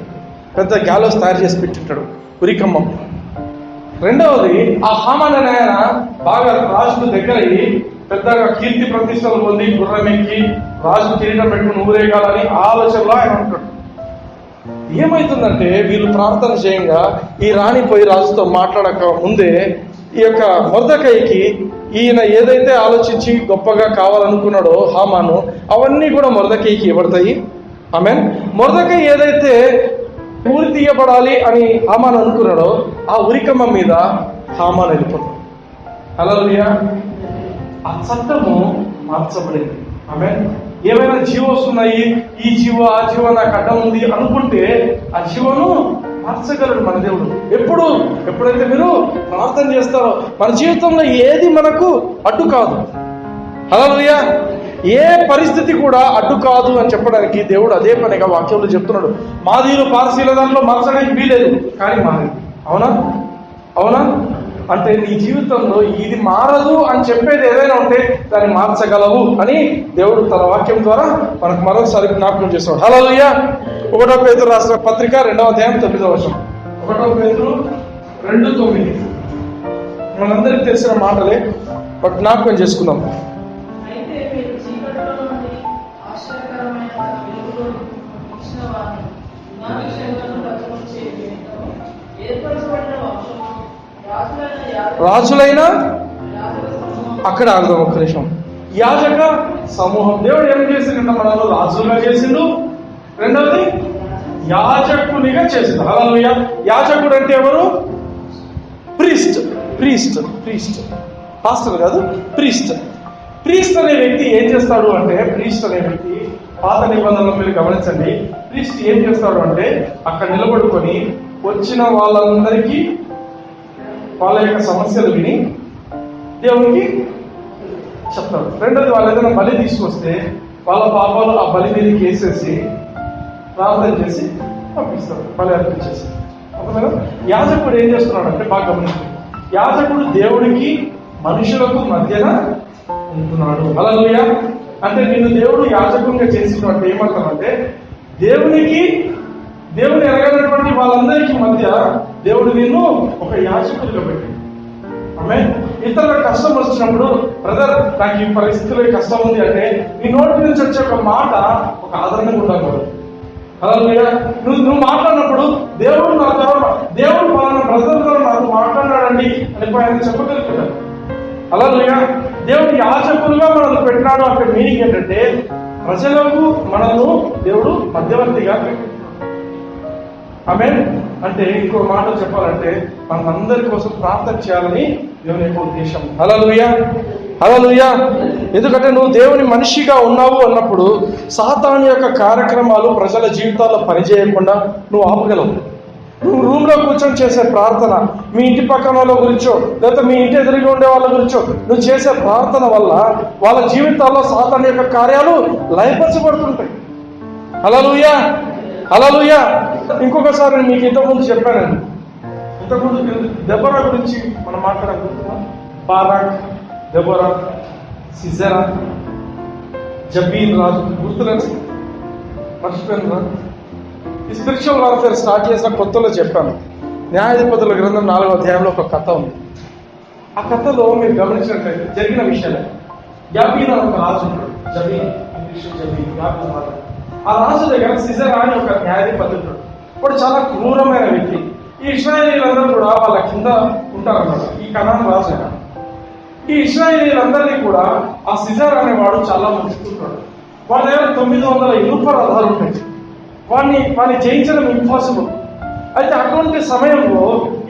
Speaker 1: పెద్ద గ్యాలోస్ తయారు చేసి పెట్టింటాడు, ఉరికమ్మం. రెండవది, ఆ హామాన్ అనే ఆయన బాగా రాజుకు దగ్గరయ్యి పెద్దగా కీర్తి ప్రతిష్టలు పొంది గుర్రం ఎక్కి రాజు కిరీటం పెట్టుకుని ఊరేగాలని ఆలోచనలో ఆయన ఉంటాడు. ఏమైతుందంటే, వీళ్ళు ప్రార్థన చేయంగా ఈ రాణి పోయి రాజుతో మాట్లాడక ముందే ఈ యొక్క మొర్దెకైకి ఈయన ఏదైతే ఆలోచించి గొప్పగా కావాలనుకున్నాడో హామాను, అవన్నీ కూడా మొర్దెకైకి ఇవ్వడతాయి. ఆమేన్. మొర్దెకై ఏదైతే ఊరి తీయబడాలి అని హామాన్ అనుకున్నాడో ఆ ఉరికమ్మ మీద హామాన్ వెళ్ళిపోతాడు. హల్లెలూయా. ఆ చట్టము మార్చబడింది. ఆమేన్. ఏమైనా జీవ వస్తున్నాయి, ఈ జీవ ఆ జీవ నాకు అడ్డం ఉంది అనుకుంటే ఆ జీవను మార్చగలడు మన దేవుడు. ఎప్పుడైతే మీరు ప్రార్థన చేస్తారో మన జీవితంలో ఏది మనకు అడ్డు కాదు. హల్లెలూయా. ఏ పరిస్థితి కూడా అడ్డు కాదు అని చెప్పడానికి దేవుడు అదే పనిగా వాక్యంలో చెప్తున్నాడు. మాదీయులు పారసీల దాంట్లో మార్చడానికి వీలేదు, కానీ మాది. అవునా? అంటే నీ జీవితంలో ఇది మారదు అని చెప్పేది ఏదైనా ఉంటే దాన్ని మార్చగలవు అని దేవుడు తన వాక్యం ద్వారా మనకు మరోసారి జ్ఞాపకం చేస్తున్నాడు. హల్లెలూయా. 1 పేతురు రాసిన పత్రిక 2వ అధ్యాయం 9వ వచనం. 1 పేతురు 2:9. మనందరికి తెలిసిన మాటలే, జ్ఞాపకం చేసుకుందాం.
Speaker 2: ఆశ్చర్యకరమైన తన వెలుగులో ఇచ్చిన వారిని జ్ఞానశైలను రచయించే నిమిత్తము ఏర్పరచబడిన వంశము
Speaker 1: రాజులైన
Speaker 2: యాజక సమూహం.
Speaker 1: అక్కడ ఆగుదాం ఒక్క నిమిషం. యాజక సమూహం. దేవుడు ఏం చేసిందంట? మనల్ని రాజులుగా చేసిండు. రెండవది యాజకునిగా చేసిండు. హల్లెలూయా. యాజకుడు అంటే ఎవరు? ప్రీస్ట్. ప్రీస్ట్ ప్రీస్ట్ పాస్టర్ కాదు, ప్రీస్ట్. ప్రీస్ట్ అనే వ్యక్తి ఏం చేస్తాడు అంటే, ప్రీస్ట్ అనే వ్యక్తి పాత నిబంధనలు మీరు గమనించండి. ప్రీస్ట్ ఏం చేస్తాడు అంటే, అక్కడ నిలబడుకొని వచ్చిన వాళ్ళందరికీ వాళ్ళ యొక్క సమస్యలు విని దేవునికి చెప్తాడు. రెండోది, వాళ్ళు ఏదైనా బలి తీసుకొస్తే వాళ్ళ పాపాలు ఆ బలి మీదకి వేసేసి ప్రార్థన చేసి పంపిస్తాడు, బలి అర్పించేసి. ఒకవేళ యాజకుడు ఏం చేస్తున్నాడు అంటే, బాగా గమనించండి, యాజకుడు దేవుడికి మనుషులకు మధ్యన ఉంటున్నాడు. హల్లెలూయా. అంటే నిన్ను దేవుడు యాజకునిగా చేసినట్టు ఏమంటారంటే, దేవుని ఎరగనటువంటి వాళ్ళందరికీ మధ్య దేవుడు నిన్ను ఒక యాజకుడిగా పెట్టాడు. ఆమేన్. ఇతరుల కష్టం వచ్చినప్పుడు, బ్రదర్ నాకు ఈ పరిస్థితిలో కష్టం ఉంది అంటే, నీ నోటి నుంచి వచ్చే ఒక మాట ఒక ఆదరణగా ఉండకూడదు. హల్లెలూయా. నువ్వు మాట్లాడినప్పుడు దేవుడు పలానా బ్రదర్ ద్వారా నాకు మాట్లాడాడండి అని ఆయన చెప్పగలుగుతాడు. హల్లెలూయా. దేవుడు యాజకులుగా మనల్ని పెట్టినాడు అంటే మీనింగ్ ఏంటంటే, ప్రజలకు మనల్ని దేవుడు మధ్యవర్తిగా పెట్టాడు. ఆమేన్. అంటే ఇంకో మాట చెప్పాలంటే, మనందరి కోసం ప్రార్థన చేయాలని దేవుని యొక్క ఉద్దేశం. హల్లెలూయా. హల్లెలూయా. ఎందుకంటే నువ్వు దేవుని మనిషిగా ఉన్నావు అన్నప్పుడు సాతాను యొక్క కార్యక్రమాలు ప్రజల జీవితాల్లో పనిచేయకుండా నువ్వు ఆపగలవు. నువ్వు రూమ్లో కూర్చొని చేసే ప్రార్థన, మీ ఇంటి పక్కన వాళ్ళ గురించో లేదా మీ ఇంటి ఎదురుగా ఉండే వాళ్ళ గురించో నువ్వు చేసే ప్రార్థన వల్ల వాళ్ళ జీవితాల్లో సాతాను యొక్క కార్యాలు లయపరచబడుతుంటాయి. హల్లెలూయా. హల్లెలూయా. ఇంకొకసారి మీకు ఇంతకుముందు చెప్పానండి. ఇంతకుముందు దెబోరా గురించి మనం మాట్లాడుకుంటున్నాం. బారాక్, దెబోరా, సిజెరా, జబీన్ రాజు గుర్తులేదు, మర్చిపోయిన రాజు. ఈ స్పిరిచువల్ వార్ఫేర్ స్టార్ట్ చేసిన కొత్తలో చెప్పాను. న్యాయాధిపతుల గ్రంథం 4వ అధ్యాయంలో ఒక కథ ఉంది. ఆ కథలో మీరు గమనించినట్లయితే జరిగిన విషయాలే. యాబీన్ అని ఒక రాజు ఉంటాడు. జబీన్ యాబీన్ రాజు. ఆ రాజు దగ్గర సిజెరా అని ఒక న్యాయాధిపతి ఉంటాడు. వాడు చాలా క్రూరమైన వ్యక్తి. ఈ ఇశ్రాయేలీలందరూ కూడా వాళ్ళ కింద ఉంటారన్నమాట. ఈ కనాను రాజు. ఈ ఇశ్రాయేలీలందరినీ కూడా ఆ సిజెరా అనేవాడు చాలా ముంచుకుంటాడు. వాళ్ళ దగ్గర 900 ఇనుప రథాలు ఉంటాయి. వాడిని జయించడం ఇంపాసిబుల్. అయితే అటువంటి సమయంలో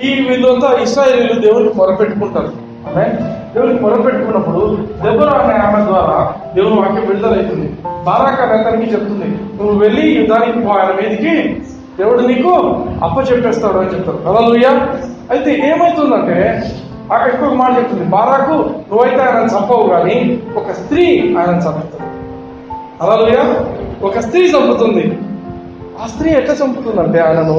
Speaker 1: ఈ వీళ్ళంతా ఇశ్రాయేలీలు దేవునికి మొరపెట్టుకుంటారు. అంటే దేవునికి మొరపెట్టుకున్నప్పుడు దెబోరా అనే ఆమె ద్వారా దేవుని వాక్యం విడుదలవుతుంది. బారాక్ అనే అతనికి చెప్తుంది, నువ్వు వెళ్ళి యుద్ధానికి పో, ఆయన మీదకి దేవుడు నీకు అప్పచెప్పేస్తాడు అని చెప్తారు. హల్లెలూయా. అయితే ఏమవుతుందంటే, అక్కడ ఎక్కువ మాట చెప్తుంది, బారాకు నువ్వైతే ఆయన చంపవు కానీ ఒక స్త్రీ ఆయన చంపుతుంది. హల్లెలూయా. ఒక స్త్రీ చంపుతుంది. ఆ స్త్రీ ఎట్లా చంపుతుందంటే, ఆయనను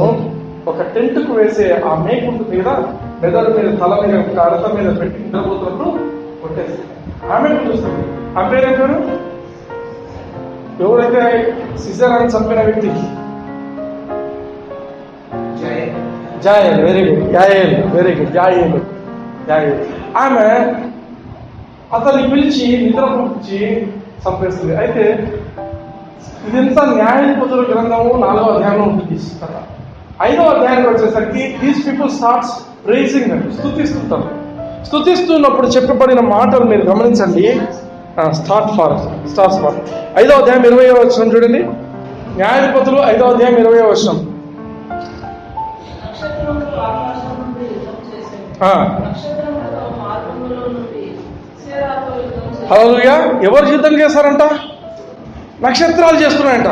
Speaker 1: ఒక టెంట్కు వేసే ఆ మేకు ఉంటుంది కదా, మెదడు మీద, తల మీద, కడత మీద పెట్టి నిద్రపోతున్నప్పుడు కొట్టేస్తుంది. ఆమె చూస్తుంది. ఆ పేరు పేరు ఎవరైతే సిజెరాని చంపిన వ్యక్తి, Jael. Very good. Jael. Very good. Jael. ఆమె అతన్ని పిలిచి నిద్రపుచ్చి చంపేస్తుంది. అయితే ఇదంతా న్యాయాధిపతుల గ్రంథము 4వ అధ్యాయంలో ఉంటుంది కథ. 5వ అధ్యాయానికి వచ్చేసరికి these people starts praising them, స్తుతిస్తున్నప్పుడు చెప్పబడిన మాటలు మీరు గమనించండి. స్టార్ట్స్ ఫార్ 5వ అధ్యాయం 20వ వచనం చూడండి. న్యాయాధిపతులు 5వ అధ్యాయం 20వ వచనం. హల్లెలూయా. ఎవరు యుద్ధం చేశారంట? నక్షత్రాలు చేస్తున్నాయంట.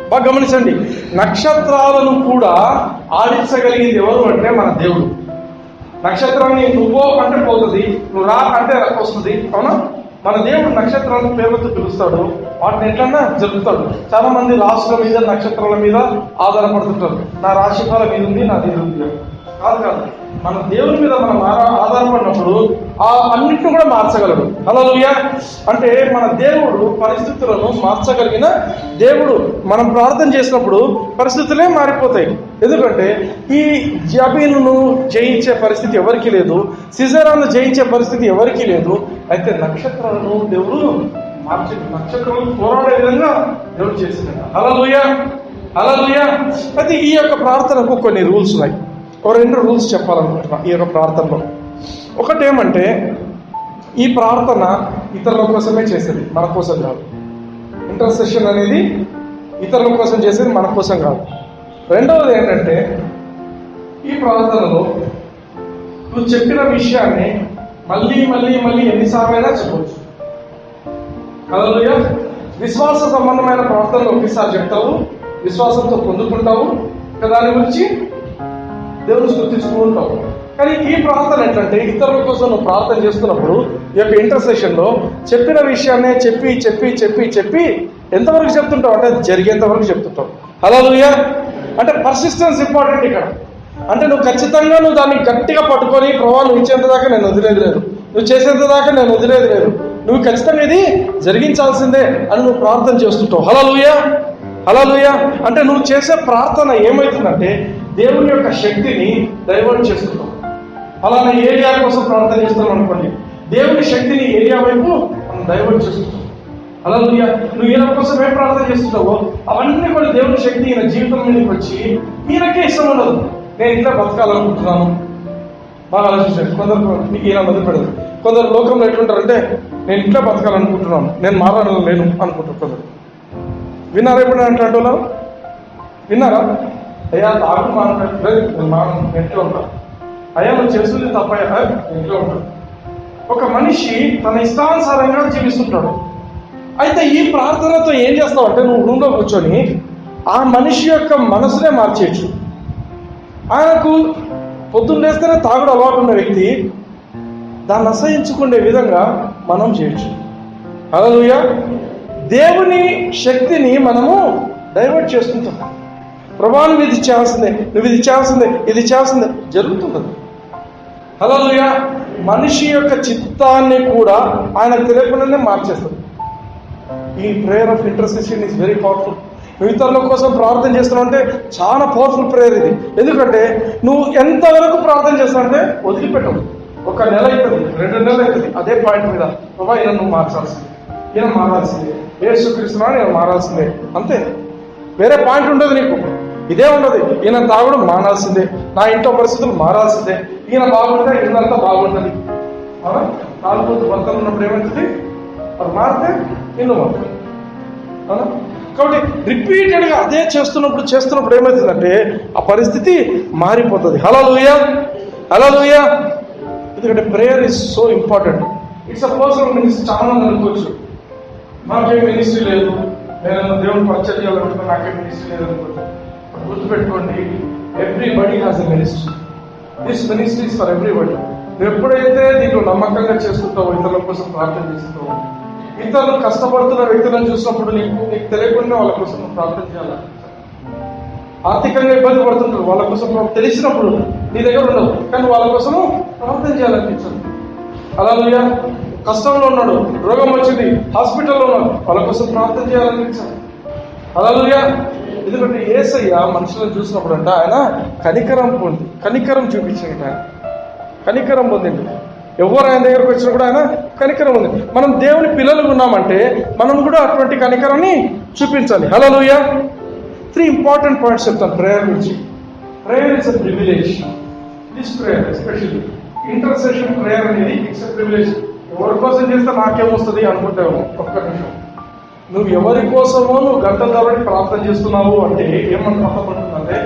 Speaker 1: బాగా గమనించండి. నక్షత్రాలను కూడా ఆడించగలిగింది ఎవరు అంటే మన దేవుడు. నక్షత్రాన్ని నువ్వు అంటే పోతుంది, నువ్వు రా అంటే వస్తుంది. అవునా? మన దేవుడు నక్షత్రాలను పేర్లతో పిలుస్తాడు, వాటిని ఎట్లన్నా జరుపుతాడు. చాలా మంది రాశుల మీద, నక్షత్రాల మీద ఆధారపడుతుంటారు. నా రాశి ఫలం మీద ఉంది, నాది ఉంది. కాదు. మన దేవుని మీద మనం ఆధారపడినప్పుడు ఆ అన్నింటిని కూడా మార్చగలడు. హల్లెలూయా. అంటే మన దేవుడు పరిస్థితులను మార్చగలిగిన దేవుడు. మనం ప్రార్థన చేసినప్పుడు పరిస్థితులే మారిపోతాయి. ఎందుకంటే ఈ జబీనును జయించే పరిస్థితి ఎవరికి లేదు, సిజెరాను జయించే పరిస్థితి ఎవరికి లేదు. అయితే నక్షత్రాలను దేవుడు మార్చి నక్షత్రం పోరాడే విధంగా దేవుడు చేసిందట. హల్లెలూయా, హల్లెలూయా. అయితే ఈ యొక్క ప్రార్థనకు కొన్ని రూల్స్ ఉన్నాయి. ఒక 2 రూల్స్ చెప్పాలనుకుంటున్నా ఈ యొక్క ప్రార్థనలో. ఒకటేమంటే ఈ ప్రార్థన ఇతరుల కోసమే చేసేది, మన కోసం కాదు. ఇంటర్సెషన్ అనేది ఇతరుల కోసం చేసేది, మన కోసం కాదు. రెండవది ఏంటంటే ఈ ప్రార్థనలో నువ్వు చెప్పిన విషయాన్ని మళ్ళీ మళ్ళీ మళ్ళీ ఎన్నిసార్లైనా చెప్పవచ్చు. హల్లెలూయా. విశ్వాస సంబంధమైన ప్రార్థనలు ఒకేసారి చెప్తావు, విశ్వాసంతో పొందుకుంటావు, దాని గురించి దేవుని స్తుతిస్తూ ఉంటావు. కానీ ఈ ప్రార్థన ఏంటంటే ఇతరుల కోసం నువ్వు ప్రార్థన చేస్తున్నప్పుడు ఈ యొక్క ఇంటర్సెషన్ లో చెప్పిన విషయాన్నే చెప్పి చెప్పి చెప్పి చెప్పి ఎంతవరకు చెప్తుంటావు అంటే అది జరిగేంత వరకు చెప్తుంటావు. హల్లెలూయా. అంటే పర్సిస్టెన్స్ ఇంపార్టెంట్ ఇక్కడ. అంటే నువ్వు ఖచ్చితంగా నువ్వు దాన్ని గట్టిగా పట్టుకొని ప్రభావ నువ్వు ఇచ్చేంత దాకా నేను వదిలేదు లేదు, నువ్వు చేసేంత దాకా నేను వదిలేదు లేదు, నువ్వు ఖచ్చితంగా ఇది జరిగించాల్సిందే అని నువ్వు ప్రార్థన చేస్తుంటావు. హల్లెలూయా, హల్లెలూయా. అంటే నువ్వు చేసే ప్రార్థన ఏమవుతుందంటే దేవుని యొక్క శక్తిని డైవర్ట్ చేస్తుంటావు. అలానే ఏరియా కోసం ప్రార్థన చేస్తున్నాం అనుకోండి, దేవుని శక్తిని ఏరియా వైపు మనం డైవర్ట్ చేస్తుంటాం. హల్లెలూయా. నువ్వు ఈయన కోసం ఏం ప్రార్థన చేస్తున్నావో అవన్నీ కూడా దేవుని శక్తి ఈయన జీవితం మీదకి వచ్చి ఈయనకే ఇష్టం ఉండదు. నేను ఇట్లా బతకాలనుకుంటున్నాను. బాగా ఆలోచించండి. కొందరు మీకు ఈయన మొదలుపెడదు. కొందరు లోకంలో ఎట్లుంటారంటే నేను ఇట్లా బతకాలనుకుంటున్నాను, నేను మారాలని లేను అనుకుంటారు కొందరు. విన్నారా ఎప్పుడైనా అట్లాంటి వాళ్ళు? విన్నారా? అయ్యా తాగు మానట్లేదు, నేను మానను, ఇంట్లో ఉంటాను. అయ్యా నువ్వు చేస్తుంది తప్పయ్యా, ఇంట్లో ఉంటాడు. ఒక మనిషి తన ఇష్టానుసారంగా జీవిస్తుంటాడు. అయితే ఈ ప్రార్థనతో ఏం చేస్తావు అంటే నువ్వు రూమ్లో కూర్చొని ఆ మనిషి యొక్క మనసునే మార్చేయచ్చు. ఆయనకు పొద్దున్న లేస్తేనే తాగుడు అలవాటు ఉన్న వ్యక్తి దాన్ని అసహించుకునే విధంగా మనం చేయొచ్చు. హల్లెలూయా. దేవుని శక్తిని మనము డైవర్ట్ చేస్తుంటాం. ప్రభావం నువ్వు ఇది చేయాల్సిందే, నువ్వు ఇది చేయాల్సిందే, ఇది చేయాల్సిందే జరుగుతుంది. హల్లెలూయా. మనిషి యొక్క చిత్తాన్ని కూడా ఆయన తెలియకుండానే మార్చేస్తుంది. ఈ prayer of intercession is very powerful. నువ్వు ఇతరుల కోసం ప్రార్థన చేస్తున్నావు అంటే చాలా పవర్ఫుల్ ప్రేయర్ ఇది. ఎందుకంటే నువ్వు ఎంతవరకు ప్రార్థన చేస్తావంటే వదిలిపెట్టవు. 1 నెల అవుతుంది, 2 నెలలు అవుతుంది, అదే పాయింట్ మీద ప్రభా ఈయన నువ్వు మార్చాల్సిందే, ఈయన మారాల్సిందే, యేసుక్రీస్తునా నేను మారాల్సిందే, అంతే. వేరే పాయింట్ ఉండదు నీకు, ఇదే ఉండదు. ఈయన తాగుడు మానాల్సిందే, నా ఇంట్లో పరిస్థితులు మారాల్సిందే, ఈయన బాగుంటే ఇల్లంతా బాగుంటుంది. అవునా? 4 భర్తలు ఉన్నప్పుడు ఏమవుతుంది? అది మారితే ఇల్లు మారుతుంది. అవునా? కాబట్టి రిపీటెడ్గా అదే చేస్తున్నప్పుడు ఏమవుతుందంటే ఆ పరిస్థితి మారిపోతుంది. హల్లెలూయా, హల్లెలూయా. ఎందుకంటే prayer is so important. It's a personal ministry. చాలా మంది అనుకోవచ్చు నాకేం మినిస్ట్రీ లేదు, నేను దేవుని పరిచయం చేయాలనుకుంటున్నా, నాకేం మినిస్ట్రీ లేదు అనుకోవచ్చు. గుర్తుపెట్టుకోండి, everybody has a ministry. This ministry is for everybody. నువ్వు ఎప్పుడైతే దీంట్లో నమ్మకంగా చేస్తుంటావో, ఇతరుల కోసం ప్రార్థన చేస్తుంటావో, ఇతరులు కష్టపడుతున్న వ్యక్తులను చూసినప్పుడు నీకు తెలియకుండా వాళ్ళ కోసం నువ్వు ప్రార్థన చేయాలి. ఆర్థికంగా ఇబ్బంది పడుతుంటారు, వాళ్ళ కోసం తెలిసినప్పుడు నీ దగ్గర ఉండవు, కానీ వాళ్ళ కోసము ప్రార్థన చేయాలనిపించదు. హల్లెలూయా. కష్టంలో ఉన్నాడు, రోగం వచ్చింది, హాస్పిటల్లో ఉన్నాడు, వాళ్ళ కోసం ప్రార్థన చేయాలనిపించదు. హల్లెలూయా. ఎందుకంటే యేసయ్య మనుషులను చూసినప్పుడు అంటే ఆయన కనికరం చూపించాడు. ఆయన కనికరం పొందింది. ఎవరు ఆయన దగ్గరకు వచ్చినా కూడా ఆయన కనికరం ఉంది. మనం దేవుని పిల్లలుగా ఉన్నామంటే మనం కూడా అటువంటి కనికరాన్ని చూపించాలి. హల్లెలూయా. 3 ఇంపార్టెంట్ పాయింట్స్ చెప్తాను ప్రేయర్ గురించి. Prayer is a privilege. This prayer especially intercession prayer అనేది ఇట్స్ అ ప్రివిలేజ్. ఎవరి కోసం చేస్తే నాకేమొస్తుంది అనుకుంటావు. ఒక్క నిమిషం. నువ్వు ఎవరి కోసమో నువ్వు గంటల తరబడి ప్రార్థన చేస్తున్నావు అంటే ఏమని అర్థపడుతుందంటే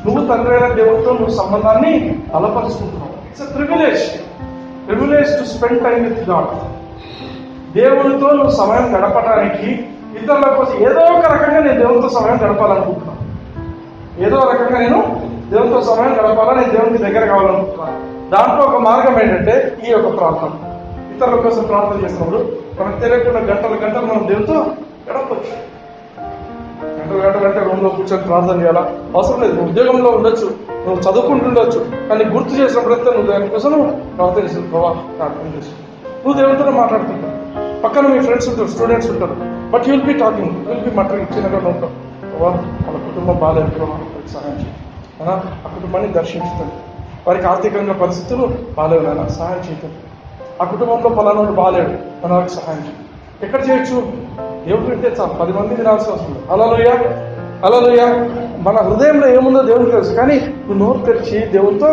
Speaker 1: నువ్వు తండ్రి అయిన దేవుడితో నువ్వు సంబంధాన్ని బలపరుచుకుంటున్నావు. It's a privilege to spend time with God. దేవునితో నువ్వు సమయం గడపడానికి ఇతరుల కోసం ఏదో ఒక రకంగా నేను దేవునితో సమయం గడపాలనుకుంటున్నాను. ఏదో రకంగా నేను దేవునితో సమయం గడపాలా, నేను దేవునికి దగ్గర కావాలనుకుంటున్నాను. దాంట్లో ఒక మార్గం ఏంటంటే ఈ యొక్క ప్రార్థన. ఇతరుల కోసం ప్రార్థన చేసినప్పుడు మనకు తెలియకుండా గంటలు మనం దేవునితో గడపచ్చు. గంటలు రూమ్లో కూర్చొని ప్రార్థన చేయాలా అవసరం లేదు. నువ్వు ఉద్యోగంలో ఉండొచ్చు, నువ్వు చదువుకుంటుండొచ్చు, కానీ గుర్తు చేసినప్పుడైతే నువ్వు దానికోసం నువ్వు ప్రార్థన చేస్తుంది. ప్రభావ ప్రార్థన చేసి నువ్వు దేవునితో మాట్లాడుతుంటావు. పక్కన మీ ఫ్రెండ్స్ ఉంటారు, స్టూడెంట్స్ ఉంటారు, but you'll be talking, you'll be muttering. చిన్నగా ఉంటావు. ప్రభావ వాళ్ళ కుటుంబం బాగాలేదు, ప్రభావ సహాయం చేయి, ఆ కుటుంబాన్ని దర్శించుతుంది. వారికి ఆర్థికంగా పరిస్థితులు బాగాలేవు, నాన్న సహాయం చేయటం. ఆ కుటుంబంలో పలానాడు బాగాలేడు, మనకి సహాయం చేయి. ఎక్కడ చేయొచ్చు? దేవుడు పెడితే చాలు, 10 మంది వినాల్సిన అవసరం లేదు. హల్లెలూయా, హల్లెలూయా. మన హృదయంలో ఏముందో దేవుడికి తెలుసు, కానీ నువ్వు నోరు తెరిచి దేవునితో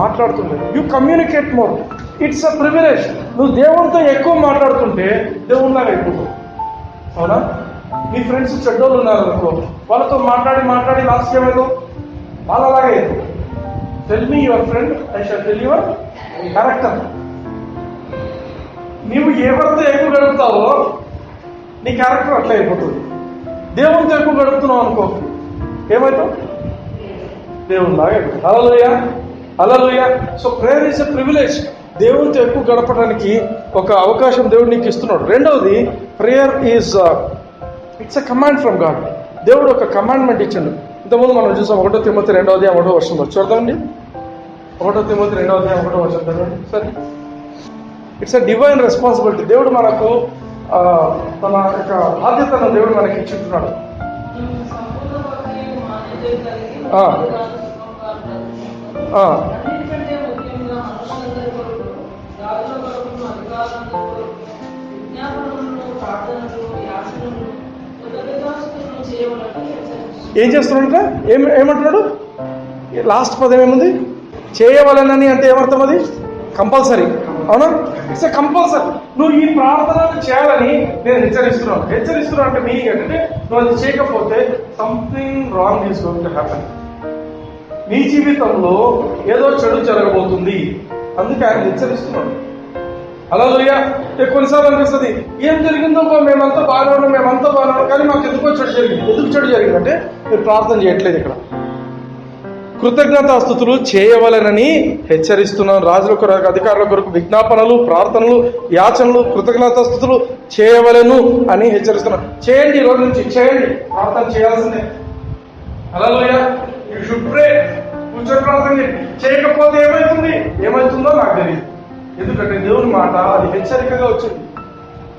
Speaker 1: మాట్లాడుతుండేది. You communicate more, it's a privilege. నువ్వు దేవునితో ఎక్కువ మాట్లాడుతుంటే దేవునిలాగా అయిపోతావు. అవునా? నీ ఫ్రెండ్స్ చెడ్డోళ్ళు ఉన్నారనుకో, వాళ్ళతో మాట్లాడి లాస్ట్ ఏమైందో వాళ్ళలాగే అయ్యారు. Tell me your friend, I shall tell your character. నీవు ఎవరితో ఎక్కువ గడుపుతావో నీ క్యారెక్టర్ అట్లా అయిపోతుంది. దేవునితో ఎక్కువ గడుపుతున్నావు అనుకో, ఏమవుతావు? దేవునిలాగా అయిపోతుంది. Hallelujah, hallelujah. So prayer is a privilege. దేవునితో ఎక్కువ గడపడానికి ఒక అవకాశం దేవుడు నీకు ఇస్తున్నాడు. రెండవది, prayer is it's a command from God. దేవుడు ఒక కమాండ్మెంట్ ఇచ్చాడు. ఇంతకుముందు మనం చూసాం 1 తిమోతి 2:1 చూద్దామండి. 1 తిమోతి 2:1 చదవండి సరే. It's a divine responsibility. దేవుడు మనకు తన యొక్క బాధ్యతను దేవుడు మనకి ఇచ్చుంటున్నాడు.
Speaker 2: సంపూర్ణ భక్తియు మాన్యత కలిగి
Speaker 1: ఆ. ఆ.
Speaker 2: అన్నిటికంటే ముఖ్యంగా మనుషులందరి కొరకు, రాజుల కొరకు, అధికారులందరి కొరకు విజ్ఞాపనలను, ప్రార్థనలు, యాచనలు, కృతజ్ఞతాస్తుతులు చేయవలెనని హెచ్చరించుచున్నాను.
Speaker 1: ఏం చేస్తున్నాడంట? ఏమంటున్నాడు? లాస్ట్ పదం ఏముంది? చేయవలనని అంటే ఏమర్థం? అది కంపల్సరీ. అవునా? It's a compulsory. నువ్వు ఈ ప్రార్థనలు చేయాలని నేను హెచ్చరిస్తున్నాను అంటే మీనింగ్ ఏంటంటే, నువ్వు అది చేయకపోతే something wrong is going to happen. నీ జీవితంలో ఏదో చెడు జరగబోతుంది. అందుకే ఆయన హెచ్చరిస్తున్నాడు. హల్లెలూయా. కొన్నిసార్లు అనిపిస్తుంది, ఏం జరిగిందో మేమంతా బాగానే ఉన్నాం, కానీ మాకు ఎందుకు చెడు జరిగిందంటే మీరు ప్రార్థన చేయట్లేదు. ఇక్కడ కృతజ్ఞతాస్తుతులు చేయవలెనని హెచ్చరిస్తున్నాను. రాజుల కొరకు, అధికారుల కొరకు విజ్ఞాపనలు, ప్రార్థనలు, యాచనలు, కృతజ్ఞతాస్తుతులు చేయవలెను అని హెచ్చరిస్తున్నాను. చేయండి, ఈ రోజు నుంచి చేయండి. ప్రార్థన చేయాల్సిందే. హల్లెలూయా. You should pray. కూర్చొని ప్రార్థన చేయకపోతే ఏమవుతుందో నాకు తెలియదు. ఎందుకంటే దేవుని మాట అది హెచ్చరికగా వచ్చింది.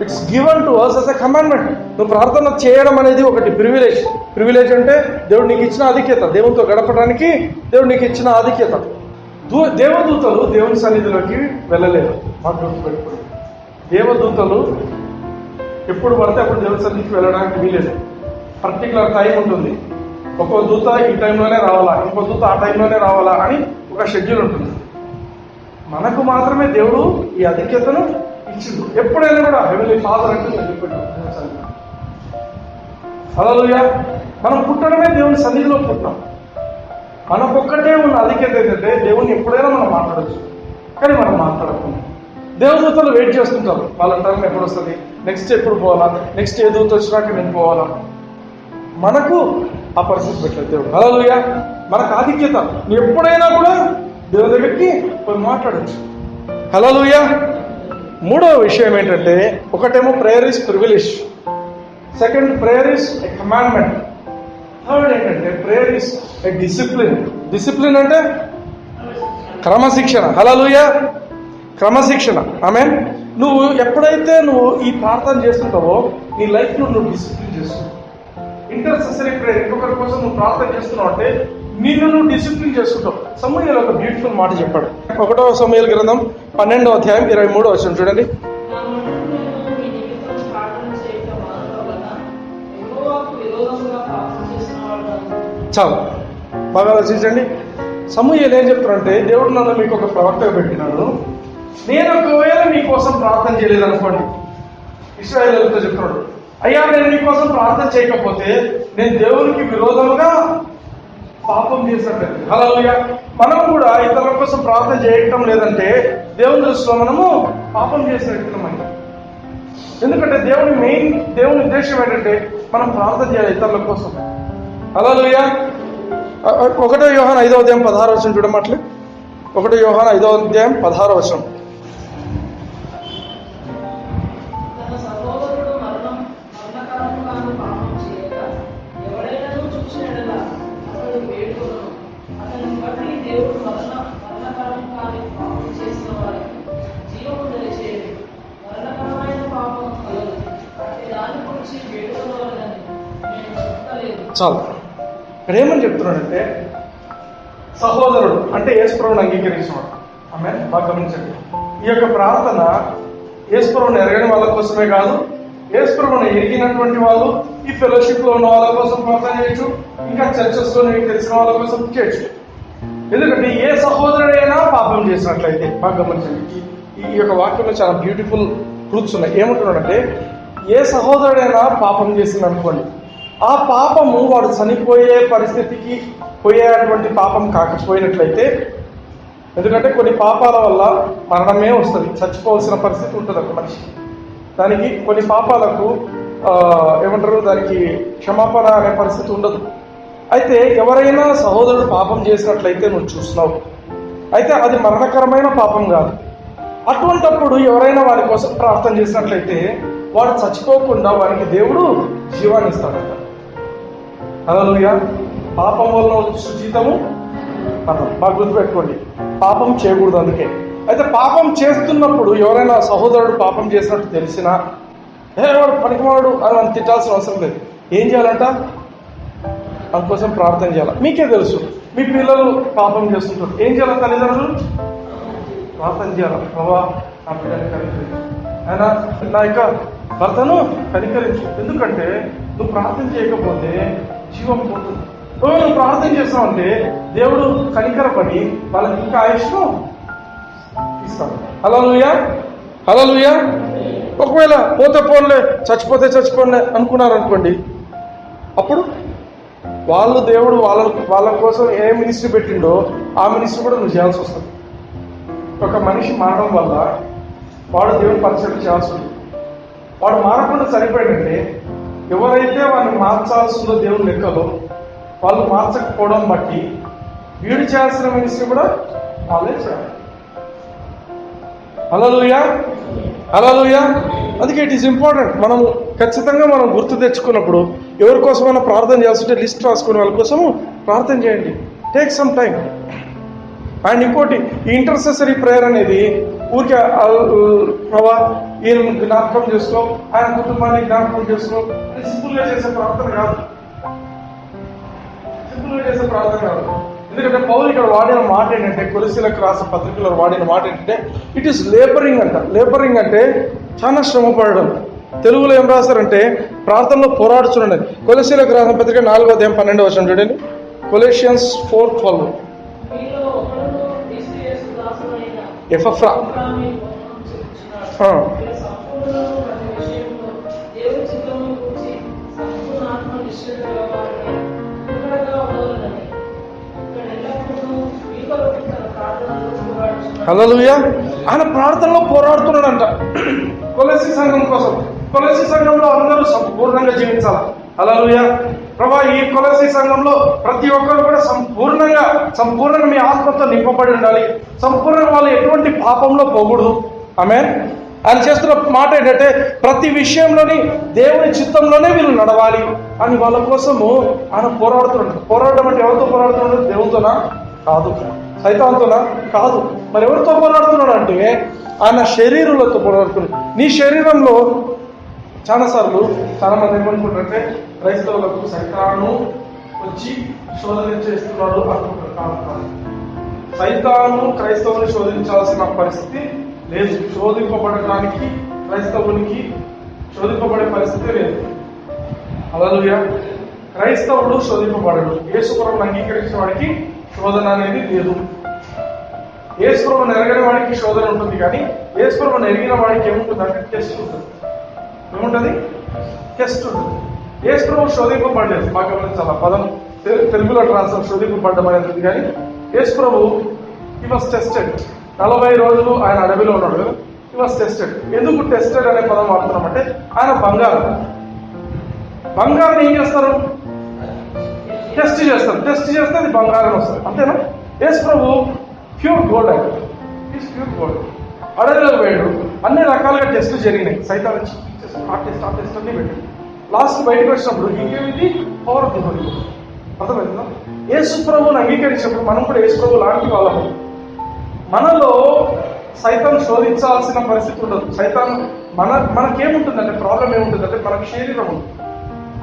Speaker 1: It's given to us as a commandment. నువ్వు ప్రార్థన చేయడం అనేది ఒకటి ప్రివిలేజ్ అంటే దేవుడు నీకు ఇచ్చిన ఆధిక్యత. దేవునితో గడపడానికి దేవుడు నీకు ఇచ్చిన ఆధిక్యత. దేవదూతలు దేవుని సన్నిధిలోకి వెళ్ళలేరు. మాకు గుర్తుపెట్టుకోండి, దేవదూతలు ఎప్పుడు పడితే అప్పుడు దేవుని సన్నిధికి వెళ్ళడానికి వీలేదు. పర్టికులర్ టైం ఉంటుంది. ఒక్కో దూత ఈ టైంలోనే రావాలా, ఇంకో దూత ఆ టైంలోనే రావాలా అని ఒక షెడ్యూల్ ఉంటుంది. మనకు మాత్రమే దేవుడు ఈ ఆధిక్యతను ఇచ్చిండు. ఎప్పుడైనా కూడా హెవెన్లీ ఫాదర్ అంటే హల్లెలూయా. మనం పుట్టడమే దేవుని సన్నిధిలో పుట్టాం. మనకొక్కటే ఉన్న ఆధిక్యత ఏంటంటే దేవుని ఎప్పుడైనా మనం మాట్లాడచ్చు, కానీ మనం మాట్లాడకుండా దేవదూతలు వెయిట్ చేస్తుంటారు. వాళ్ళ టైం ఎప్పుడు వస్తుంది, నెక్స్ట్ ఎప్పుడు పోవాలా, నెక్స్ట్ ఏ దూత వచ్చినాక నేను పోవాలా. మనకు ఆ పరిస్థితి పెట్టలేదు దేవుడు. హల్లెలూయా. మనకు ఆధిక్యత. నువ్వు ఎప్పుడైనా కూడా దేవుని దగ్గరికి పోయి మాట్లాడచ్చు. హల్లెలూయా. మూడవ విషయం ఏంటంటే, ఒకటేమో prayer is privilege, second prayer is a commandment, third ఏంటంటే prayer is a discipline. Discipline అంటే క్రమశిక్షణ. హల్లెలూయా. క్రమశిక్షణ. ఆమేన్. నువ్వు ఎప్పుడైతే నువ్వు ఈ ప్రార్థన చేస్తుంటావో నీ లైఫ్లో నువ్వు డిసిప్లిన్ చేస్తున్నావు. ఇంటర్సెసరీ ప్రేయర్, ఇంకొకరి కోసం నువ్వు ప్రార్థన చేస్తున్నావు అంటే నిన్ను నువ్వు డిసిప్లిన్ చేసుకుంటావు. సమూయేలు ఒక బ్యూటిఫుల్ మాట చెప్పాడు. 1వ సమూయేలు గ్రంథం 12:23 చూడండి.
Speaker 2: నా మనుషులను మీ నిమిత్తం ప్రార్థన చేయటం మానవలన యెహోవాకు విరోధంగా పాపం చేసిన వాడు.
Speaker 1: చాలు, బాగా ఆలోచించండి. సమూయేలు ఏం చెప్తారంటే, దేవుడు నన్ను మీకు ఒక ప్రవక్తగా పెట్టినాడు, నేను ఒకవేళ మీకోసం ప్రార్థన చేయలేదు అనుకోండి. ఇశ్రాయేలుతో చెప్తున్నాడు, అయ్యా నేను మీకోసం ప్రార్థన చేయకపోతే నేను దేవునికి విరోధముగా పాపం చేసినట్టు. హల్లెలూయా. మనం కూడా ఇతరుల కోసం ప్రార్థన చేయటం లేదంటే దేవుని దృష్టిలో మనము పాపం చేసినట్టున్నాం. ఎందుకంటే దేవుని ఉద్దేశం ఏంటంటే మనం ప్రార్థన చేయాలి ఇతరుల కోసం. హల్లెలూయా. 1 యోహాను 5:16 చూడమట్లే. 1 యోహాను 5:16.
Speaker 2: తన సహోదరుడు మరణకరముగాను పాపం చేయక ఎవడైనాను చూసిన యెడల అతడు వేడుకొనును. అతనిని బట్టి దేవుడు మరణకరము కాని పాపం చేసిన వారికి జీవము దయచేయడు. మరణకరమైన పాపం కలదు. అట్టి దాని గురించి వేడుకొనవలెనని నేను చెప్పలేదు.
Speaker 1: చాలు. ఇక్కడ ఏమని చెప్తున్నాడంటే, సహోదరుడు అంటే యేసుప్రభువుని అంగీకరించినవాడు. ఆమేన్. బాగా గమనించండి. ఈ యొక్క ప్రార్థన యేసుప్రభువుని ఎరగని వాళ్ళ కోసమే కాదు, యేసుప్రభుని ఎరిగినటువంటి వాళ్ళు ఈ ఫెలోషిప్ లో ఉన్న వాళ్ళ కోసం ప్రార్థన చేయొచ్చు, ఇంకా చర్చెస్ లో తెలిసిన వాళ్ళ కోసం చేయొచ్చు. ఎందుకంటే ఏ సహోదరుడైనా పాపం చేసినట్లయితే, బాగా గమనించండి, ఈ యొక్క వాక్యంలో చాలా బ్యూటిఫుల్ ట్రూత్స్ ఉన్నాయి. ఏమంటున్నాడంటే, ఏ సహోదరుడైనా పాపం చేసింది అనుకోండి, ఆ పాపము వాడు చనిపోయే పరిస్థితికి పోయేటువంటి పాపం కాకపోయినట్లయితే, ఎందుకంటే కొన్ని పాపాల వల్ల మరణమే వస్తుంది, చచ్చిపోవాల్సిన పరిస్థితి ఉంటుంది ఒక మనిషికి. దానికి కొన్ని పాపాలకు ఏమంటారు, దానికి క్షమాపణ అనే పరిస్థితి ఉండదు. అయితే ఎవరైనా సహోదరుడు పాపం చేసినట్లయితే నువ్వు చూస్తున్నావు, అయితే అది మరణకరమైన పాపం కాదు. అటువంటప్పుడు ఎవరైనా వారి కోసం ప్రార్థన చేసినట్లయితే వాడు చచ్చిపోకుండా వారికి దేవుడు జీవాన్ని ఇస్తాడంట. హల్లెలూయా. పాపం వల్ల వచ్చే జీతము మరణం. బాగా గుర్తుపెట్టుకోండి, పాపం చేయకూడదు. అందుకే అయితే పాపం చేస్తున్నప్పుడు ఎవరైనా సహోదరుడు పాపం చేసినట్టు తెలిసినా, వాడు పనికివాడు అని మనం తిట్టాల్సిన అవసరం లేదు. ఏం చేయాలంట? అందుకోసం ప్రార్థన చేయాలి. మీకే తెలుసు, మీ పిల్లలు పాపం చేస్తుంటారు, ఏం చేయాలి? తల్లిదండ్రులు ప్రార్థన చేయాలి. ప్రభా, నా బిడ్డని కనికరించు, ఆయన నా యొక్క భర్తను కనికరించు. ఎందుకంటే నువ్వు ప్రార్థన చేయకపోతే జీవం పోతుంది. నువ్వు ప్రార్థన చేస్తావు అంటే దేవుడు కనికరపడి వాళ్ళకి ఇంకా ఆయుష్ను ఇస్తాడు. హల్లెలూయా, హల్లెలూయా. ఒకవేళ పోతే పోన్లే, చచ్చిపోతే చచ్చిపోలే అనుకున్నారు అనుకోండి, అప్పుడు వాళ్ళు దేవుడు వాళ్ళ కోసం ఏ మినిస్ట్రీ పెట్టిండో ఆ మినిస్ట్రీ కూడా నువ్వు చేయాల్సి వస్తుంది. ఒక మనిషి మారడం వల్ల వాడు దేవుని పరిచయం చేయాల్సి ఉంటుంది. వాడు మారకుండా సరిపోయాడంటే ఎవరైతే వాడిని మార్చాల్సిందో దేవుని లెక్కలో వాళ్ళు మార్చకపోవడం బట్టి వీడు చేయాల్సిన మినిస్ట్రీ కూడా వాళ్ళే చేయాలి. హల్లెలూయా, హల్లెలూయా. అందుకే ఇట్ ఈస్ ఇంపార్టెంట్. మనము ఖచ్చితంగా మనం గుర్తు తెచ్చుకున్నప్పుడు ఎవరి కోసమైనా ప్రార్థన చేస్తుంటే లిస్ట్ రాసుకునే వాళ్ళ కోసము ప్రార్థన చేయండి. Take some time. అండ్ ఇంకోటి, ఈ ఇంటర్సెసరీ ప్రేయర్ అనేది ఊరికే ప్రభా ఈయన జ్ఞాపకం చేసుకో, ఆయన కుటుంబాన్ని జ్ఞాపకం చేసుకో అని సింపుల్గా చేసే ప్రార్థన కాదు. సింపుల్గా చేసే ప్రార్థన కాదు. ఎందుకంటే పౌలు ఇక్కడ వాడిన మాట ఏంటంటే, కొలస్సీలకు రాసిన పత్రికలో వాడిన మాట ఏంటంటే, ఇట్ ఈస్ లేబరింగ్ అంట. లేబరింగ్ అంటే చాలా శ్రమ పడడం. తెలుగులో ఏం రాస్తారంటే ప్రార్థనలో పోరాడుచుండండి. కొలస్సీలకు రాసిన పత్రిక 4:12 చూడండి. కొలెషియన్స్ 4:12. ఎఫ్రా హల్లెలూయా. ఆయన ప్రార్థనలో పోరాడుతున్నాడంట కొలస్సీ సంఘం కోసం. కొలస్సీ సంఘంలో అందరూ సంపూర్ణంగా జీవించాలి. హల్లెలూయా. ప్రభా, ఈ కొలస్సీ సంఘంలో ప్రతి ఒక్కరు కూడా సంపూర్ణంగా మీ ఆత్మతో నింపబడి ఉండాలి. సంపూర్ణంగా వాళ్ళు ఎటువంటి పాపంలో పోకూడదు. ఆమేన్. ఆయన చేస్తున్న మాట ఏంటంటే ప్రతి విషయంలోని దేవుని చిత్తంలోనే వీళ్ళు నడవాలి అని వాళ్ళ కోసము ఆయన పోరాడుతున్నాడు. పోరాడడం అంటే ఎవరితో పోరాడుతున్నాడు? దేవునితోనా? కాదు. సైతాన్తోనా? కాదు. మరి ఎవరితో పోరాడుతున్నాడు అంటే ఆయన శరీరులతో పోరాడుతున్నాడు. నీ శరీరంలో చాలాసార్లు చాలా మంది ఏమనుకుంటారంటే క్రైస్తవులకు సైతాను వచ్చి శోధన చేస్తున్నాడు అనుకుంటారు. కాదు. సైతాను క్రైస్తవుని శోధించాల్సిన పరిస్థితి లేదు. శోధింపబడటానికి క్రైస్తవునికి శోధింపబడే పరిస్థితి లేదు. హల్లెలూయా. క్రైస్తవుడు శోధింపబడడు. యేసుప్రభువును అంగీకరించిన వాడికి శోధన అనేది లేదు. యేసుప్రభువును ఎరగని వాడికి శోధన ఉంటుంది, కానీ యేసుప్రభువును ఎరిగిన వాడికి ఏముంటుందంటే టెస్ట్ ఉంటుంది. ఏముంటుంది? టెస్ట్ ఉంటుంది. యేసుప్రభువు శోధింపబడలేదు. బాగా గమనించాలి. పదం తెలుగులో ట్రాన్స్ఫర్ శోధింపబడ్డం అనేది, కానీ యేసుప్రభువు హి వాస్ టెస్టెడ్. 40 రోజులు ఆయన అడవిలో ఉన్నాడు కదా. He was tested. ఎందుకు టెస్టెడ్ అనే పదం వాడుతున్నామంటే ఆయన బంగారం ఏం చేస్తారు? టెస్ట్ చేస్తారు. టెస్ట్ చేస్తే అది బంగారం వస్తుంది. అంతేనా? యేసుప్రభు ప్యూర్ గోల్డ్ ఆయన. Is pure gold. అడవిలోకి పోయాడు. అన్ని రకాలుగా టెస్టులు జరిగినాయి. సైతాన్ ఆ టెస్ట్ అన్ని పెట్టాడు. లాస్ట్ బయటకు వచ్చినప్పుడు ఇంకేమిటి? Power of the Holy Ghost. అర్థమవుతుందా? యేసుప్రభువుని అంగీకరించినప్పుడు మనం కూడా యేసుప్రభు లాంటి వాళ్ళము. మనలో సైతాన్ శోధించాల్సిన పరిస్థితి ఉండదు. సైతాన్ మనకేముంటుందంటే ప్రాబ్లం ఏముంటుందంటే మనకు శరీరం ఉంటుంది.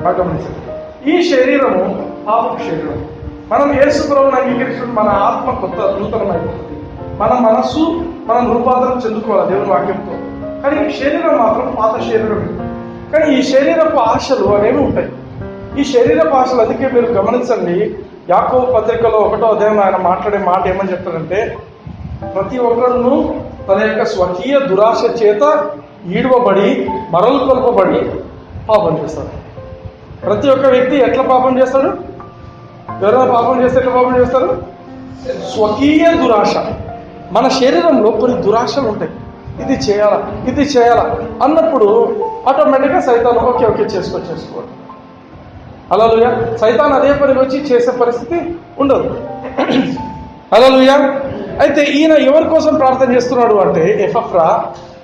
Speaker 1: బాగా గమనించండి. ఈ శరీరము పాపపు శరీరం. మనం యేసుప్రభువుని అంగీకరించినప్పుడు మన ఆత్మ కొత్త నూతనం అయిపోతుంది. మన మనస్సు మనం రూపాంతరం చెందుకోవాలి దేవుని వాక్యంతో. కానీ శరీరం మాత్రం పాత శరీరం. కానీ ఈ శరీరపు ఆశలు అనేవి ఉంటాయి. ఈ శరీరపు ఆశలు అందుకే మీరు గమనించండి, యాకోబు పత్రికలో 1వ అధ్యాయంలో ఆయన మాట్లాడే మాట ఏమని చెప్తారంటే, ప్రతి ఒక్కరును తన యొక్క స్వకీయ దురాశ చేత ఈడవబడి మరలు కొల్పబడి పాపం చేస్తాడు. ప్రతి ఒక్క వ్యక్తి ఎట్లా పాపం చేస్తాడు? ఎవరైనా పాపం చేస్తే ఎట్లా పాపం చేస్తారు? స్వకీయ దురాశ. మన శరీరంలో కొన్ని దురాశలు ఉంటాయి. ఇది చేయాలా అన్నప్పుడు ఆటోమేటిక్గా సైతాను ఓకే చేసుకోవాలి. హల్లెలూయా. సైతాన్ అదే పని వచ్చి చేసే పరిస్థితి ఉండదు. హల్లెలూయా. అయితే ఈయన ఎవరి కోసం ప్రార్థన చేస్తున్నాడు అంటే, ఎపఫ్రా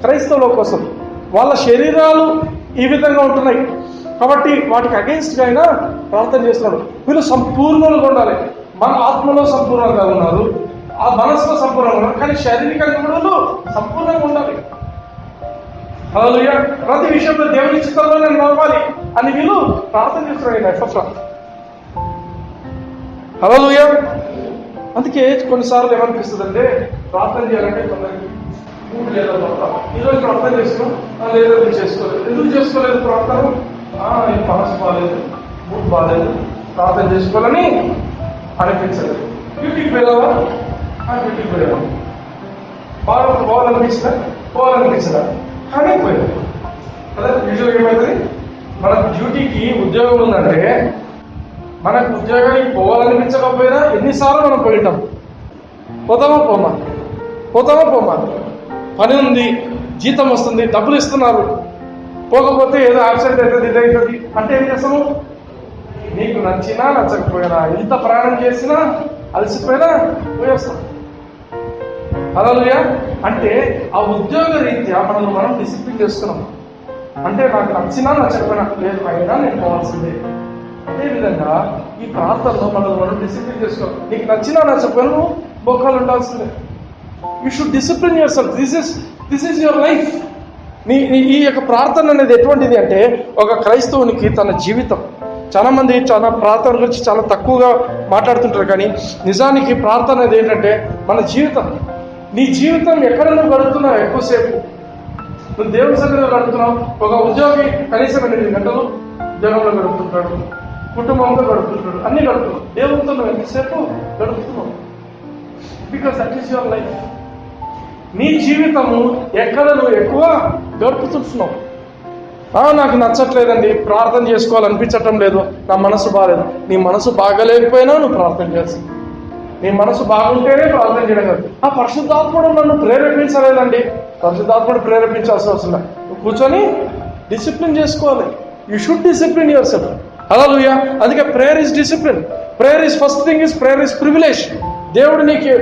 Speaker 1: క్రైస్తవుల కోసం. వాళ్ళ శరీరాలు ఈ విధంగా ఉంటున్నాయి కాబట్టి వాటికి అగెన్స్ట్గా అయినా ప్రార్థన చేస్తున్నాడు. వీళ్ళు సంపూర్ణంగా ఉండాలి. మన ఆత్మలో సంపూర్ణంగా ఉన్నారు, ఆ మనసులో సంపూర్ణంగా ఉన్నారు, కానీ శారీరకంగా కూడా సంపూర్ణంగా ఉండాలి. హల్లెలూయా. ప్రతి విషయంలో దేవుని చిత్తంలో నేను నడవాలి అని వీళ్ళు ప్రార్థన చేస్తున్నాడు ఎపఫ్రా. హల్లెలూయా. అందుకే కొన్నిసార్లు ఏమనిపిస్తుంది అంటే, ప్రార్థన చేయాలంటే కొందరికి మూడు లేదా ఈరోజు ప్రార్థన చేసుకున్నాం లేదా చేసుకోలేదు. ఎందుకు చేసుకోలేదు ప్రార్థన? మనసు బాగాలేదు, మూడు బాగాలేదు, ప్రార్థన చేసుకోవాలని అనిపించలేదు. డ్యూటీకి వెళ్ళావా? డ్యూటీకి వెళ్ళావా? పోవాలనిపించదా? కానీ పోయాడు కదా. యూజువల్గా ఏమవుతుంది, మనకు డ్యూటీకి ఉద్యోగం ఉందంటే, మనకు ఉద్యోగానికి పోవాలనిపించకపోయినా ఎన్నిసార్లు మనం పోయింటాం. పోతామా పోమా పని ఉంది, జీతం వస్తుంది, డబ్బులు ఇస్తున్నారు, పోకపోతే ఏదో యాక్సిడెంట్ అవుతుంది, ఇది అవుతుంది అంటే ఏం చేస్తాము? నీకు నచ్చినా నచ్చకపోయినా, ఎంత ప్రయాణం చేసినా అలసిపోయినా పోయేస్తాం. హల్లెలూయా. అంటే ఆ ఉద్యోగ రీత్యా మనం డిసిప్లిన్ చేసుకున్నాం. అంటే నాకు నచ్చినా నచ్చకపోయినా లేదు, అయినా నేను పోవాల్సిందే. అదేవిధంగా ఈ ప్రాంతంలో మనం డిసిప్లిన్ చేసుకోవాలి. నీకు నచ్చినా నచ్చకపోయినా నువ్వు బొక్కలు ఉండాల్సిందే. You should discipline your self. This is your life. ఈ యొక్క ప్రార్థన అనేది ఎటువంటిది అంటే, ఒక క్రైస్తవునికి తన జీవితం. చాలామంది చాలా ప్రార్థన గురించి చాలా తక్కువగా మాట్లాడుతుంటారు, కానీ నిజానికి ప్రార్థన అనేది ఏంటంటే మన జీవితం. నీ జీవితం ఎక్కడ నువ్వు గడుపుతున్నావు? ఎక్కువసేపు నువ్వు దేవుని సన్నిధిలో గడుపుతున్నావు. ఒక ఉద్యోగి కనీసం 8 గంటలు ఉద్యోగంలో గడుపుతుంటాడు, కుటుంబంతో గడుపుతుంటాడు, అన్ని గడుపుతున్నావు. దేవునితో నువ్వు ఎంతసేపు గడుపుతున్నావు? Because that is your life. నీ జీవితము ఎక్కడ నువ్వు ఎక్కువ గడుపుతున్నావు. నాకు నచ్చట్లేదండి, ప్రార్థన చేసుకోవాలనిపించటం లేదు, నా మనసు బాగాలేదు. నీ మనసు బాగలేకపోయినా నువ్వు ప్రార్థన చేస్తావు. నీ మనసు బాగుంటేనే ప్రార్థన చేయడం కాదు. ఆ పరిశుద్ధాత్ముడు నన్ను ప్రేరేపించలేదండి, పరిశుద్ధాత్ముడు ప్రేరేపించాల్సిన అవసరం లేదు. నువ్వు కూర్చొని డిసిప్లిన్ చేసుకోవాలి. You should discipline yourself. Hallelujah. అందుకే prayer is discipline. Prayer is first thing is prayer is privilege. దేవుడు నీకు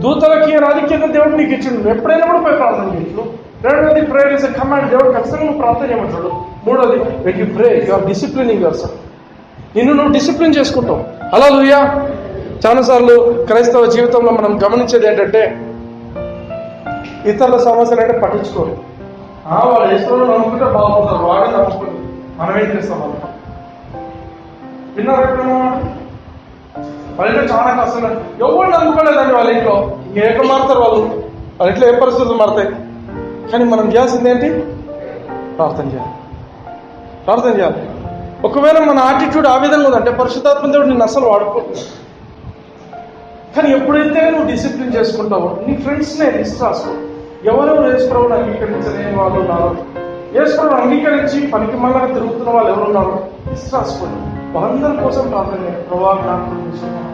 Speaker 1: దూతలకి ఆధిక్యత దేవుడు నీకు ఇచ్చిండు. ఎప్పుడైనా కూడా పోయి ప్రార్థన చేయొచ్చు. రెండవది ప్రేయర్ ఇస్ ఎ కమాండ్. దేవుడు ఖచ్చితంగా నువ్వు ప్రార్థన చేయమంటాడు. మూడవది when you pray you are disciplining your yourself నువ్వు డిసిప్లిన్ చేసుకుంటావు. హల్లెలూయా. చాలాసార్లు క్రైస్తవ జీవితంలో మనం గమనించేది ఏంటంటే, ఇతరుల సమస్యలు అంటే పట్టించుకోరు. వాడు వేసుకోవడం నమ్ముకుంటే బాగుంటారు, వాడే నమ్ముకుంటారు. మనం ఏం చేస్తాం? విన్నారు ఎప్పుడైనా? వాళ్ళ ఇంట్లో చాలా కష్టం. ఎవరు నమ్ముకోలేదండి వాళ్ళ ఇంట్లో. ఎక్కడ మారుతారు వాళ్ళ ఇంట్లో? ఏ పరిస్థితులు మారుతాయి? కానీ మనం చేయాల్సింది ఏంటి? ప్రార్థన చేయాలి. ఒకవేళ మన యాటిట్యూడ్ ఆ విధంగా ఉందంటే పరిశుద్ధాత్మ దేవుడు నిన్ను అసలు వాడుకో. కానీ ఎప్పుడైతే నువ్వు డిసిప్లిన్ చేసుకుంటావో నీ ఫ్రెండ్స్నే లిస్ట్ రాసుకో. ఎవరెవరు యేసుప్రభువుని అంగీకరించలేని వాళ్ళు ఉన్నారు, యేసుప్రభువుని అంగీకరించి పనికి మళ్ళా తిరుగుతున్న వాళ్ళు ఎవరున్నారు లిస్ట్ రాసుకోండి. వాళ్ళందరి కోసం ప్రార్థన చేయండి. ప్రభావ జ్ఞాపకం చేసుకున్నాను,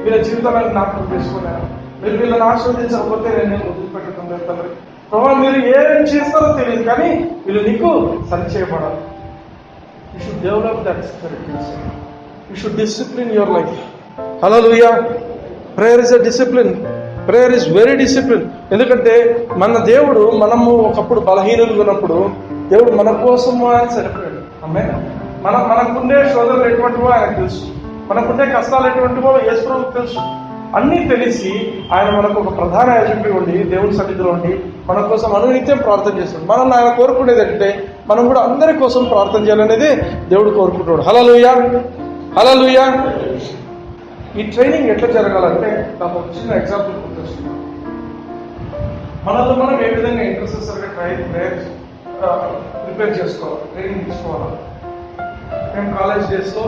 Speaker 1: వీళ్ళ జీవితాలను జ్ఞాపకం చేసుకున్నాను, మీరు వీళ్ళని ఆస్వాదించకపోతే నేను వదిలిపెట్టడం లేదు తండ్రి. ప్రభావ మీరు ఏం చేస్తారో తెలియదు, కానీ వీళ్ళు నీకు సరి చేయబడాలి. You should develop that spirit. You should discipline your life. Hallelujah. Prayer is a discipline. Prayer is very discipline. ఎందుకంటే మన దేవుడు, మనము ఒకప్పుడు బలహీనులుగా ఉన్నప్పుడు దేవుడు మన కోసము ఆయన సరిపోయాడు. మనకుండే శోధనలు ఎటువంటివో ఆయనకు తెలుసు, మనకుండే కష్టాలు ఎటువంటివో యేసుప్రభువుకు తెలుసు. అన్నీ తెలిసి ఆయన మనకు ఒక ప్రధాన యాజకుడిగా ఉండి దేవుని సన్నిధిలో ఉండి మన కోసం అనునిత్యం ప్రార్థన చేస్తాడు. మనం ఆయన కోరుకునేది అంటే మనం కూడా అందరి కోసం ప్రార్థన చేయాలనేది దేవుడు కోరుకుంటాడు. హల్లెలూయా. ఈ ట్రైనింగ్ ఎట్లా జరగాలంటే నాకు ఒక చిన్న ఎగ్జాంపుల్ గుర్తొస్తుంది. మనలో మనం ఏ విధంగా ఇంటర్సెసర్గా ప్రేయర్ ప్రిపేర్ చేసుకోవాలి, ట్రైనింగ్ తీసుకోవాలి. మేము కాలేజ్ డేస్లో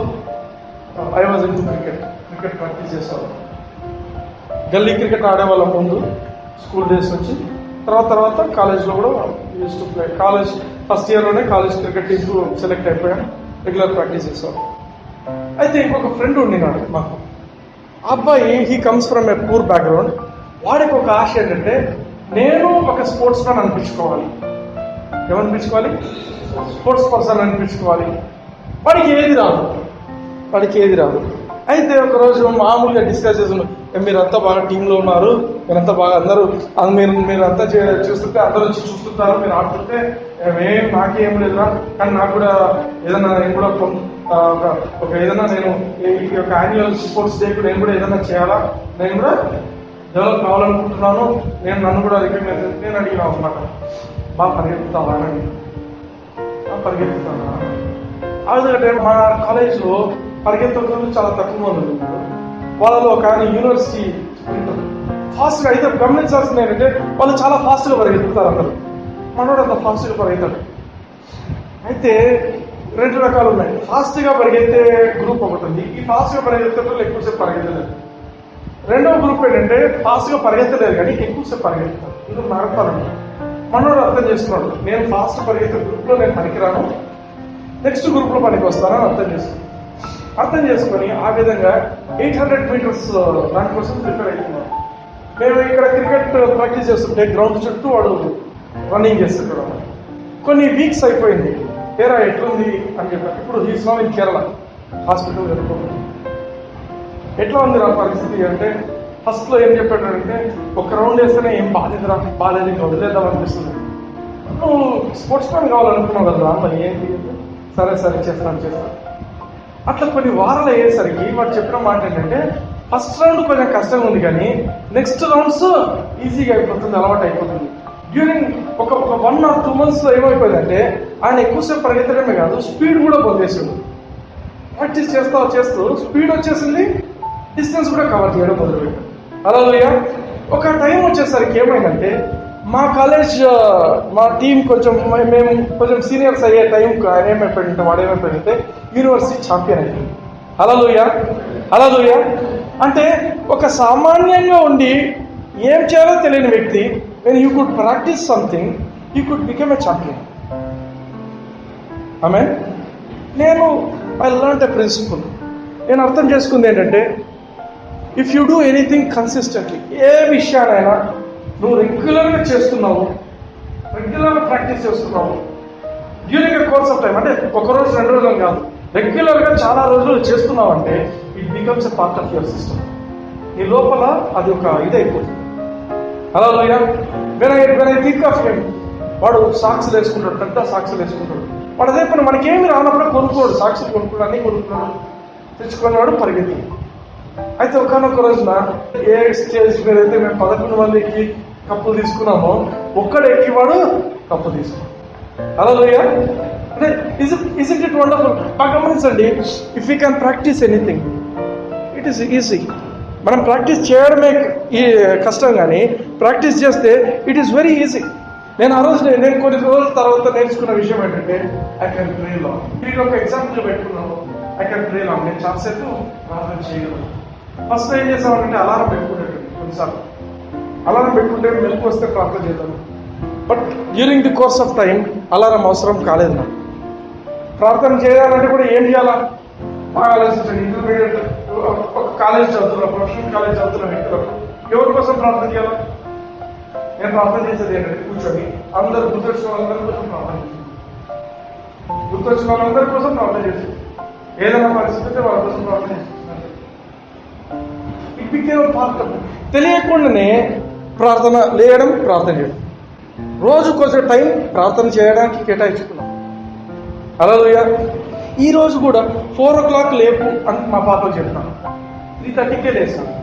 Speaker 1: I was in cricket practice చేసేవాళ్ళం. గల్లీ క్రికెట్ ఆడేవాళ్ళం ముందు స్కూల్ డేస్ నుంచి. తర్వాత కాలేజ్లో కూడా used to play. College first ఇయర్లోనే కాలేజ్ క్రికెట్ టీమ్కు సెలెక్ట్ అయిపోయాను. రెగ్యులర్ ప్రాక్టీస్ చేసేవాళ్ళం. అయితే ఇంకొక ఫ్రెండ్ ఉండినాడు మాకు. ఆ అబ్బాయి he comes from a poor background. వాడికి ఒక ఆశ ఏంటంటే నేను ఒక స్పోర్ట్స్ మ్యాన్ అనిపించుకోవాలి. ఏమనిపించుకోవాలి? స్పోర్ట్స్ పర్సన్ అనిపించుకోవాలి. వాడికి ఏది రాదు. అయితే ఒకరోజు మామూలుగా డిస్కస్ చేస్తున్నాం, మీరంతా బాగా టీంలో ఉన్నారు, మీరంతా బాగా అందరూ మీరంతా చూస్తుంటే అందరూ వచ్చి చూస్తుంటారు, మీరు ఆడుతుంటే నాకేం లేదురా, కానీ నాకు కూడా ఏదన్నా నేను కూడా ఒక ఏదన్నా నేను ఈ యొక్క యాన్యువల్ స్పోర్ట్స్ డే నేను కూడా ఏదన్నా చేయాలా, నేను కూడా డెవలప్ కావాలనుకుంటున్నాను, నన్ను కూడా రికగ్నైజ్ నేను అడిగినా అనమాట. బాగా పరిగెత్తుతావా అని. పరిగెత్తుతానా? అదే మా కాలేజ్లో పరిగెత్తడంలో చాలా తక్కువ మంది ఉన్నారు. వాళ్ళలో ఒక ఆయన యూనివర్సిటీ ఫాస్ట్గా అయితే గమనించాల్సింది ఏంటంటే వాళ్ళు చాలా ఫాస్ట్గా పరిగెత్తుతారు. అందరూ మనోడు అంత ఫాస్ట్గా పరిగెత్తాడు. అయితే 2 రకాలు ఉన్నాయి. ఫాస్ట్గా పరిగెత్తే గ్రూప్ ఒకటి ఉంది. ఈ ఫాస్ట్గా పరిగెత్తేటప్పుడు ఎక్కువసేపు పరిగెత్తలేదు. రెండవ గ్రూప్ ఏంటంటే ఫాస్ట్గా పరిగెత్తలేదు కానీ ఎక్కువసేపు పరిగెత్తారు. ఇది మారతారు. మనోడు అర్థం చేసుకున్నాడు, నేను ఫాస్ట్ పరిగెత్తే గ్రూప్లో నేను పనికిరాను, నెక్స్ట్ గ్రూప్లో పనికి వస్తానని అర్థం చేసుకొని ఆ విధంగా 800 మీటర్స్ దానికోసం ప్రిపేర్ అవుతున్నాం. మేము ఇక్కడ క్రికెట్ ప్రాక్టీస్ చేస్తుంటే గ్రౌండ్ చుట్టూ వాడు రన్నింగ్ చేస్తుంటాడు. కొన్ని వీక్స్ అయిపోయింది. కేరళ ఎట్లుంది అని చెప్పారు. ఇప్పుడు he's now in Kerala hospital జరుగుతుంది. ఎట్లా ఉంది రా పరిస్థితి అంటే ఫస్ట్లో ఏం చెప్పాడంటే ఒక రౌండ్ వేస్తేనే ఏం బాగాలేదు ఇంకా వదిలేద్దాం అనిపిస్తుంది. నువ్వు స్పోర్ట్స్ మ్యాన్ కావాలనుకున్నావు కదా, మరి ఏంటి? సరే చేస్తాను. అట్లా కొన్ని వారాలు అయ్యేసరికి వాడు చెప్పిన మాట ఏంటంటే ఫస్ట్ రౌండ్ కొంచెం కష్టంగా ఉంది కానీ నెక్స్ట్ రౌండ్స్ ఈజీగా అయిపోతుంది, అలవాటు అయిపోతుంది. డ్యూరింగ్ ఒక 1 or 2 months ఏమైపోయిందంటే ఆయన ఎక్కువసేపు పరిగెత్తడమే కాదు, స్పీడ్ కూడా పొందేసాడు. ప్రాక్టీస్ చేస్తూ స్పీడ్ వచ్చేసింది, డిస్టెన్స్ కూడా కవర్ చేయడం మొదలుపెట్టాడు. హల్లెలూయా. ఒక టైం వచ్చేసరికి ఏమైందంటే మా కాలేజ్ మా టీం మేము కొంచెం సీనియర్స్ అయ్యే టైంకి ఆయన ఏమైపోయిందంటే వాడు ఏమైపోయిందంటే యూనివర్సిటీ ఛాంపియన్ అయిపోయింది. హల్లెలూయా. అంటే ఒక సామాన్యంగా ఉండి ఏం చేయాలో తెలియని వ్యక్తి, when you could practice something, you could become a champion. Amen. I learned a principle. నేను అర్థం చేసుకుంది ఏంటంటే if you do anything consistently, ఏ విషయానైనా నువ్వు రెగ్యులర్గా చేస్తున్నావు, రెగ్యులర్గా ప్రాక్టీస్ చేస్తున్నావు during a course of time, అంటే 1 రోజు 2 రోజులు కాదు, రెగ్యులర్గా చాలా రోజులు చేస్తున్నావు అంటే it becomes a part of your system. నీ లోపల అది ఒక ఇదైపోతుంది. హల్లెలూయా. when I think of him, వాడు సాక్స్లు వేసుకుంటాడు, పెద్ద సాక్స్లు వేసుకుంటాడు. వాడు అదే పని మనకేమి రానప్పుడు కొనుక్కోడు, సాక్స్లు కొనుక్కున్నాడు, అన్నీ కొనుక్కున్నాడు, తెచ్చుకునేవాడు పరిగెత్తి. అయితే ఒకనొక రోజున ఏ స్టేజ్ మీద అయితే మేము 11 మందికి కప్పులు తీసుకున్నామో ఒక్కడు ఎక్కివాడు కప్పు తీసుకున్నాడు. హల్లెలూయా. అంటే isn't it wonderful? బాగా గమనించండి, if you can practice anything it is easy. మనం ప్రాక్టీస్ చేయడమే కష్టం, కానీ ప్రాక్టీస్ చేస్తే ఇట్ ఈస్ వెరీ ఈజీ. నేను కొన్ని రోజుల తర్వాత నేర్చుకున్న విషయం ఏంటంటే ఐ కెన్ ప్రే లాంగ్. మీరు ఒక ఎగ్జాంపుల్ పెట్టుకున్నాను, ఐ కెన్ ప్రే లాంగ్. నేను చాలాసేపు ప్రార్థన చేయగలను. ఫస్ట్ ఏం చేసామంటే అలారం పెట్టుకుంటాడు. కొన్నిసార్లు అలారం పెట్టుకుంటే మెలకు వస్తే ప్రార్థన చేద్దాం. But during the course of time alarm అవసరం కాలేదు నాకు. ప్రార్థన చేయాలంటే కూడా ఏం చేయాలా బాగా ఆలోచించండి. ఇంటర్మీడియట్ ఒక కాలేజ్ చదువుతున్నా, ప్రొఫెషనల్ కాలేజ్ చదువుతున్న వ్యక్తులకు ఎవరి కోసం ప్రార్థన చేయాలా? నేను ప్రార్థన చేసేది ఏంటంటే కూర్చొని అందరు గుర్తొచ్చిన వాళ్ళందరి కోసం ప్రార్థన చేసేది, గుర్తొచ్చిన వాళ్ళందరి కోసం ప్రార్థన చేసేది, ఏదైనా పరిస్థితి ఉంటే వాళ్ళ కోసం ప్రార్థన చేసేది. It became part of. తెలియకుండానే ప్రార్థన లేయడం, ప్రార్థన చేయడం, రోజు కొంచెం టైం ప్రార్థన చేయడానికి కేటాయించుకున్నాం. హల్లెలూయా. ఈ రోజు కూడా 4 o'clock లేపు అని మా పాపకు చెప్తాను, 3:30కే లేస్తాను,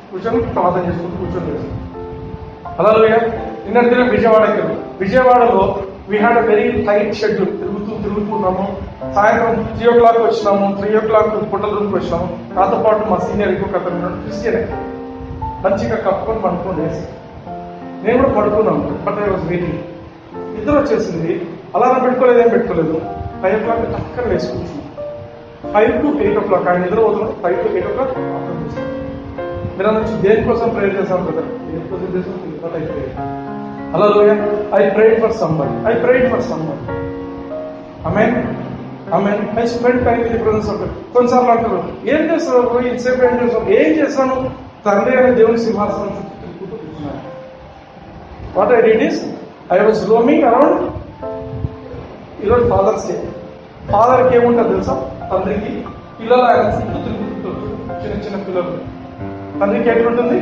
Speaker 1: కూర్చొని ప్రార్థన చేసుకుంటూ కూర్చొని లేస్తాను. హల్లెలూయా. నిన్నటి దినం విజయవాడలో we had a very tight schedule. తిరుగుతున్నాము. సాయంత్రం 3 o'clock వచ్చినాము, 3 o'clock హోటల్ రూమ్కి వచ్చినాము. నాతో పాటు మా సీనియర్ ఇంకొక అతను ఉన్నాడు, క్రిస్టియనే. మంచిగా కప్పుకొని పడుకొని వేసి నేను కూడా పడుకున్నాను. But I was waiting. నిద్ర వచ్చేసింది. అలారం పెట్టుకోలేదు, ఏం పెట్టుకోలేదు. 5 o'clock చక్కగా వేసుకుంటున్నాం. 5 to 8 o'clock ఆయన నిద్ర పోతున్నాం. 5 to 8 o'clock ప్రార్థన చేస్తాం. మీరు అనొచ్చు దేనికోసం ప్రేయర్ చేస్తాం కదా, దేనికోసం చేస్తాం హల్లెలూయా. I prayed for someone. Amen. I spent time with the presence of God. కొన్నిసార్లు అంటారు, ఏం చేస్తావు ఇంతసేపు, ఏం చేస్తాను? తండ్రి అనే దేవుని సింహాసనం చుట్టూ తిరుగుతూ కూర్చున్నాను. What I did is I was roaming around. ఈరోజు ఫాదర్స్ డే. ఫాదర్కి ఏముంటుంది తెలుసా? తండ్రికి పిల్లలు ఆయన చుట్టూ తిరుగుతుంటారు, చిన్న చిన్న పిల్లలు. తండ్రికి ఎట్లుంటుంది?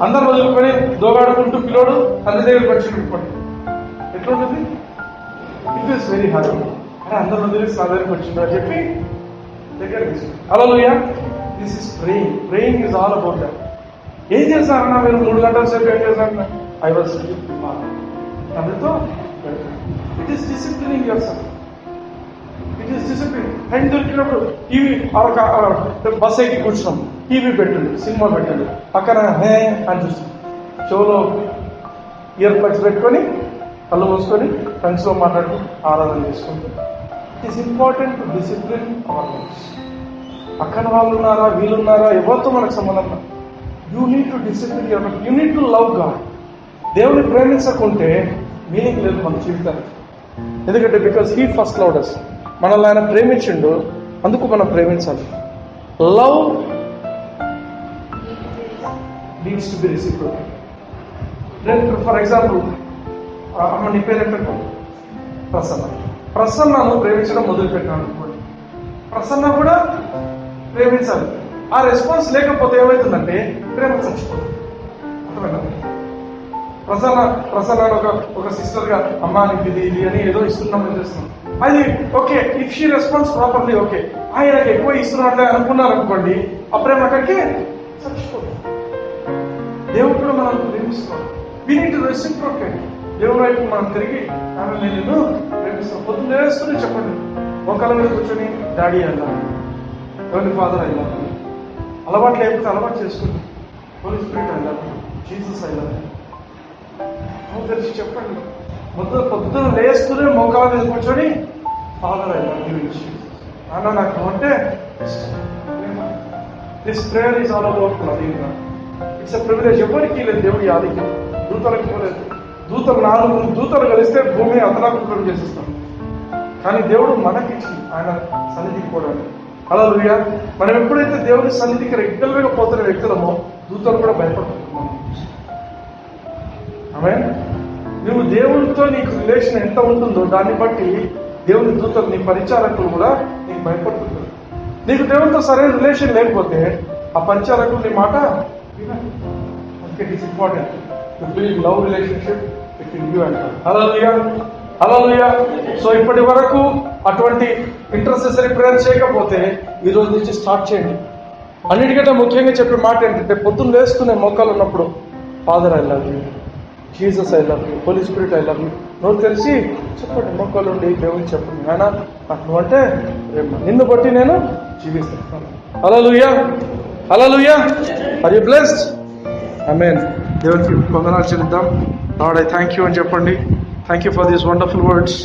Speaker 1: అందరు వదులుకొని దోగాడుకుంటూ పిల్లోడు తండ్రి దగ్గరికి వచ్చి పెట్టుకోండి, ఎట్లుంటుంది? It is very hard. అని అందరు వదిలేసి నా దగ్గరికి వచ్చిండు అని చెప్పి దగ్గర తీసుకుంటాం. Hallelujah. This is praying is all about that. ఏం చేస్తారన్నా మీరు 3 గంటల సేపు? ఏం చేస్తారన్నా? ఐ వాజ్ తండ్రితో. It is disciplining your self. It is discipline. Time దొరికినప్పుడు టీవీ బస్ ఎక్కి కూర్చున్నాం, టీవీ పెట్టండి, సినిమా పెట్టండి, పక్కన హే అని చూస్తాం, చెవులో ఇయర్ ప్లగ్స్ పెట్టుకొని కళ్ళు మూసుకొని ఫ్రెండ్స్లో మాట్లాడుతూ ఆరాధన చేసుకుంటూ. It is important to discipline our lives. పక్కన వాళ్ళు ఉన్నారా, వీళ్ళున్నారా, ఎవరితో మనకు సంబంధం? You need to discipline your life. You need to love God. దేవుని ప్రేమించకుంటే మీనింగ్ లేదు మన జీవితానికి. ఎందుకంటే because he first loved us. మనల్ని ఆయన ప్రేమించిండు, అందుకు మనం ప్రేమించాలి. Love needs to be reciprocate. For example, అమ్మ నీ పేరు ఏంటంటే ప్రసన్నను ప్రేమించడం మొదలుపెట్టాను అనుకోండి, ప్రసన్న కూడా ప్రేమించాలి. ఆ రెస్పాన్స్ లేకపోతే ఏమవుతుందంటే ప్రేమ చచ్చిపోతుంది. అర్థమైనా? ప్రసన్న ఒక సిస్టర్ గా అమ్మా నీకు ఇది అని ఏదో ఇస్తున్నామని చేస్తున్నాం, అది okay. If she response properly okay. ఆయనకి ఎక్కువ ఇస్తున్నట్లే అనుకున్నారు అనుకోండి, ఆ ప్రేమ అక్కడికి చచ్చిపోతుంది. దేవుడు కూడా మనం ప్రేమిస్తున్నాం. We need to reciprocate. దేవుడు వైపు మనం తిరిగి ఆమె నేను ప్రేమిస్తాం. పొద్దున్న వేసుకుని చెప్పండి, ఒకళ్ళ మీద కూర్చొని డాడీ వెళ్ళాలి, ఎవరి ఫాదర్ వెళ్ళాలి, అలవాటు లేకపోతే అలవాటు చేసుకుంది, హోలీ స్పిరిట్ వెళ్ళాలి, జీసస్ వెళ్ళాలి, తెలిసి చెప్పండి. పొద్దున లేస్తూనే మోకాల మీద కూర్చొని ఫాదర్ వెళ్ళాలి గురించి అన్న నాకు అంటే this prayer is all about loving. It's a privilege. ఎవరికి లేదు దేవుడి ఆధిక్యం. దూతలకు ఇవ్వలేదు. దూతలు 4 దూతలు కలిస్తే భూమిని అతలాకుతలం చేసేస్తాం. కానీ దేవుడు మనకిచ్చి ఆయన సన్నిధికి పోవడానికి. హల్లెలూయా. మనం ఎప్పుడైతే దేవుడి సన్నిధికి రెగ్యులర్గా పోతున్న వ్యక్తులమో దూతలు కూడా భయపడుతున్నాం. ఆమేన్. నువ్వు దేవుడితో నీకు రిలేషన్ ఎంత ఉంటుందో దాన్ని బట్టి దేవుని దూతలు, నీ పరిచారకులు కూడా నీకు భయపడుతుంటారు. నీకు దేవునితో సరైన రిలేషన్ లేకపోతే ఆ పరిచారకులు నీ మాట వినరు. అందుకే it is important to build love relationship between you and God. Hallelujah. Hallelujah. So ఇప్పటి వరకు అటువంటి ఇంటర్సెసరీ ప్రేయర్ చేయకపోతే ఈ రోజు నుంచి స్టార్ట్ చేయండి. అన్నిటికంటే ముఖ్యంగా చెప్పే మాట ఏంటంటే పొద్దున్న లేసుకునే మోకాలు ఉన్నప్పుడు Father I love you, Jesus I love you, Holy Spirit I love you. నువ్వు తెలిసి చెప్పండి, మోకాలు ఉండి దేవునికి చెప్పండి, ఆయన నాకు నువ్వంటే నిన్ను బట్టి నేను జీవిస్తున్నాను. Hallelujah. Hallelujah. Are you blessed? Amen. దేవునికి వందనాలు చెల్లిద్దాం. లార్డ్ ఐ థ్యాంక్ యూ అని చెప్పండి. Thank you for these wonderful words.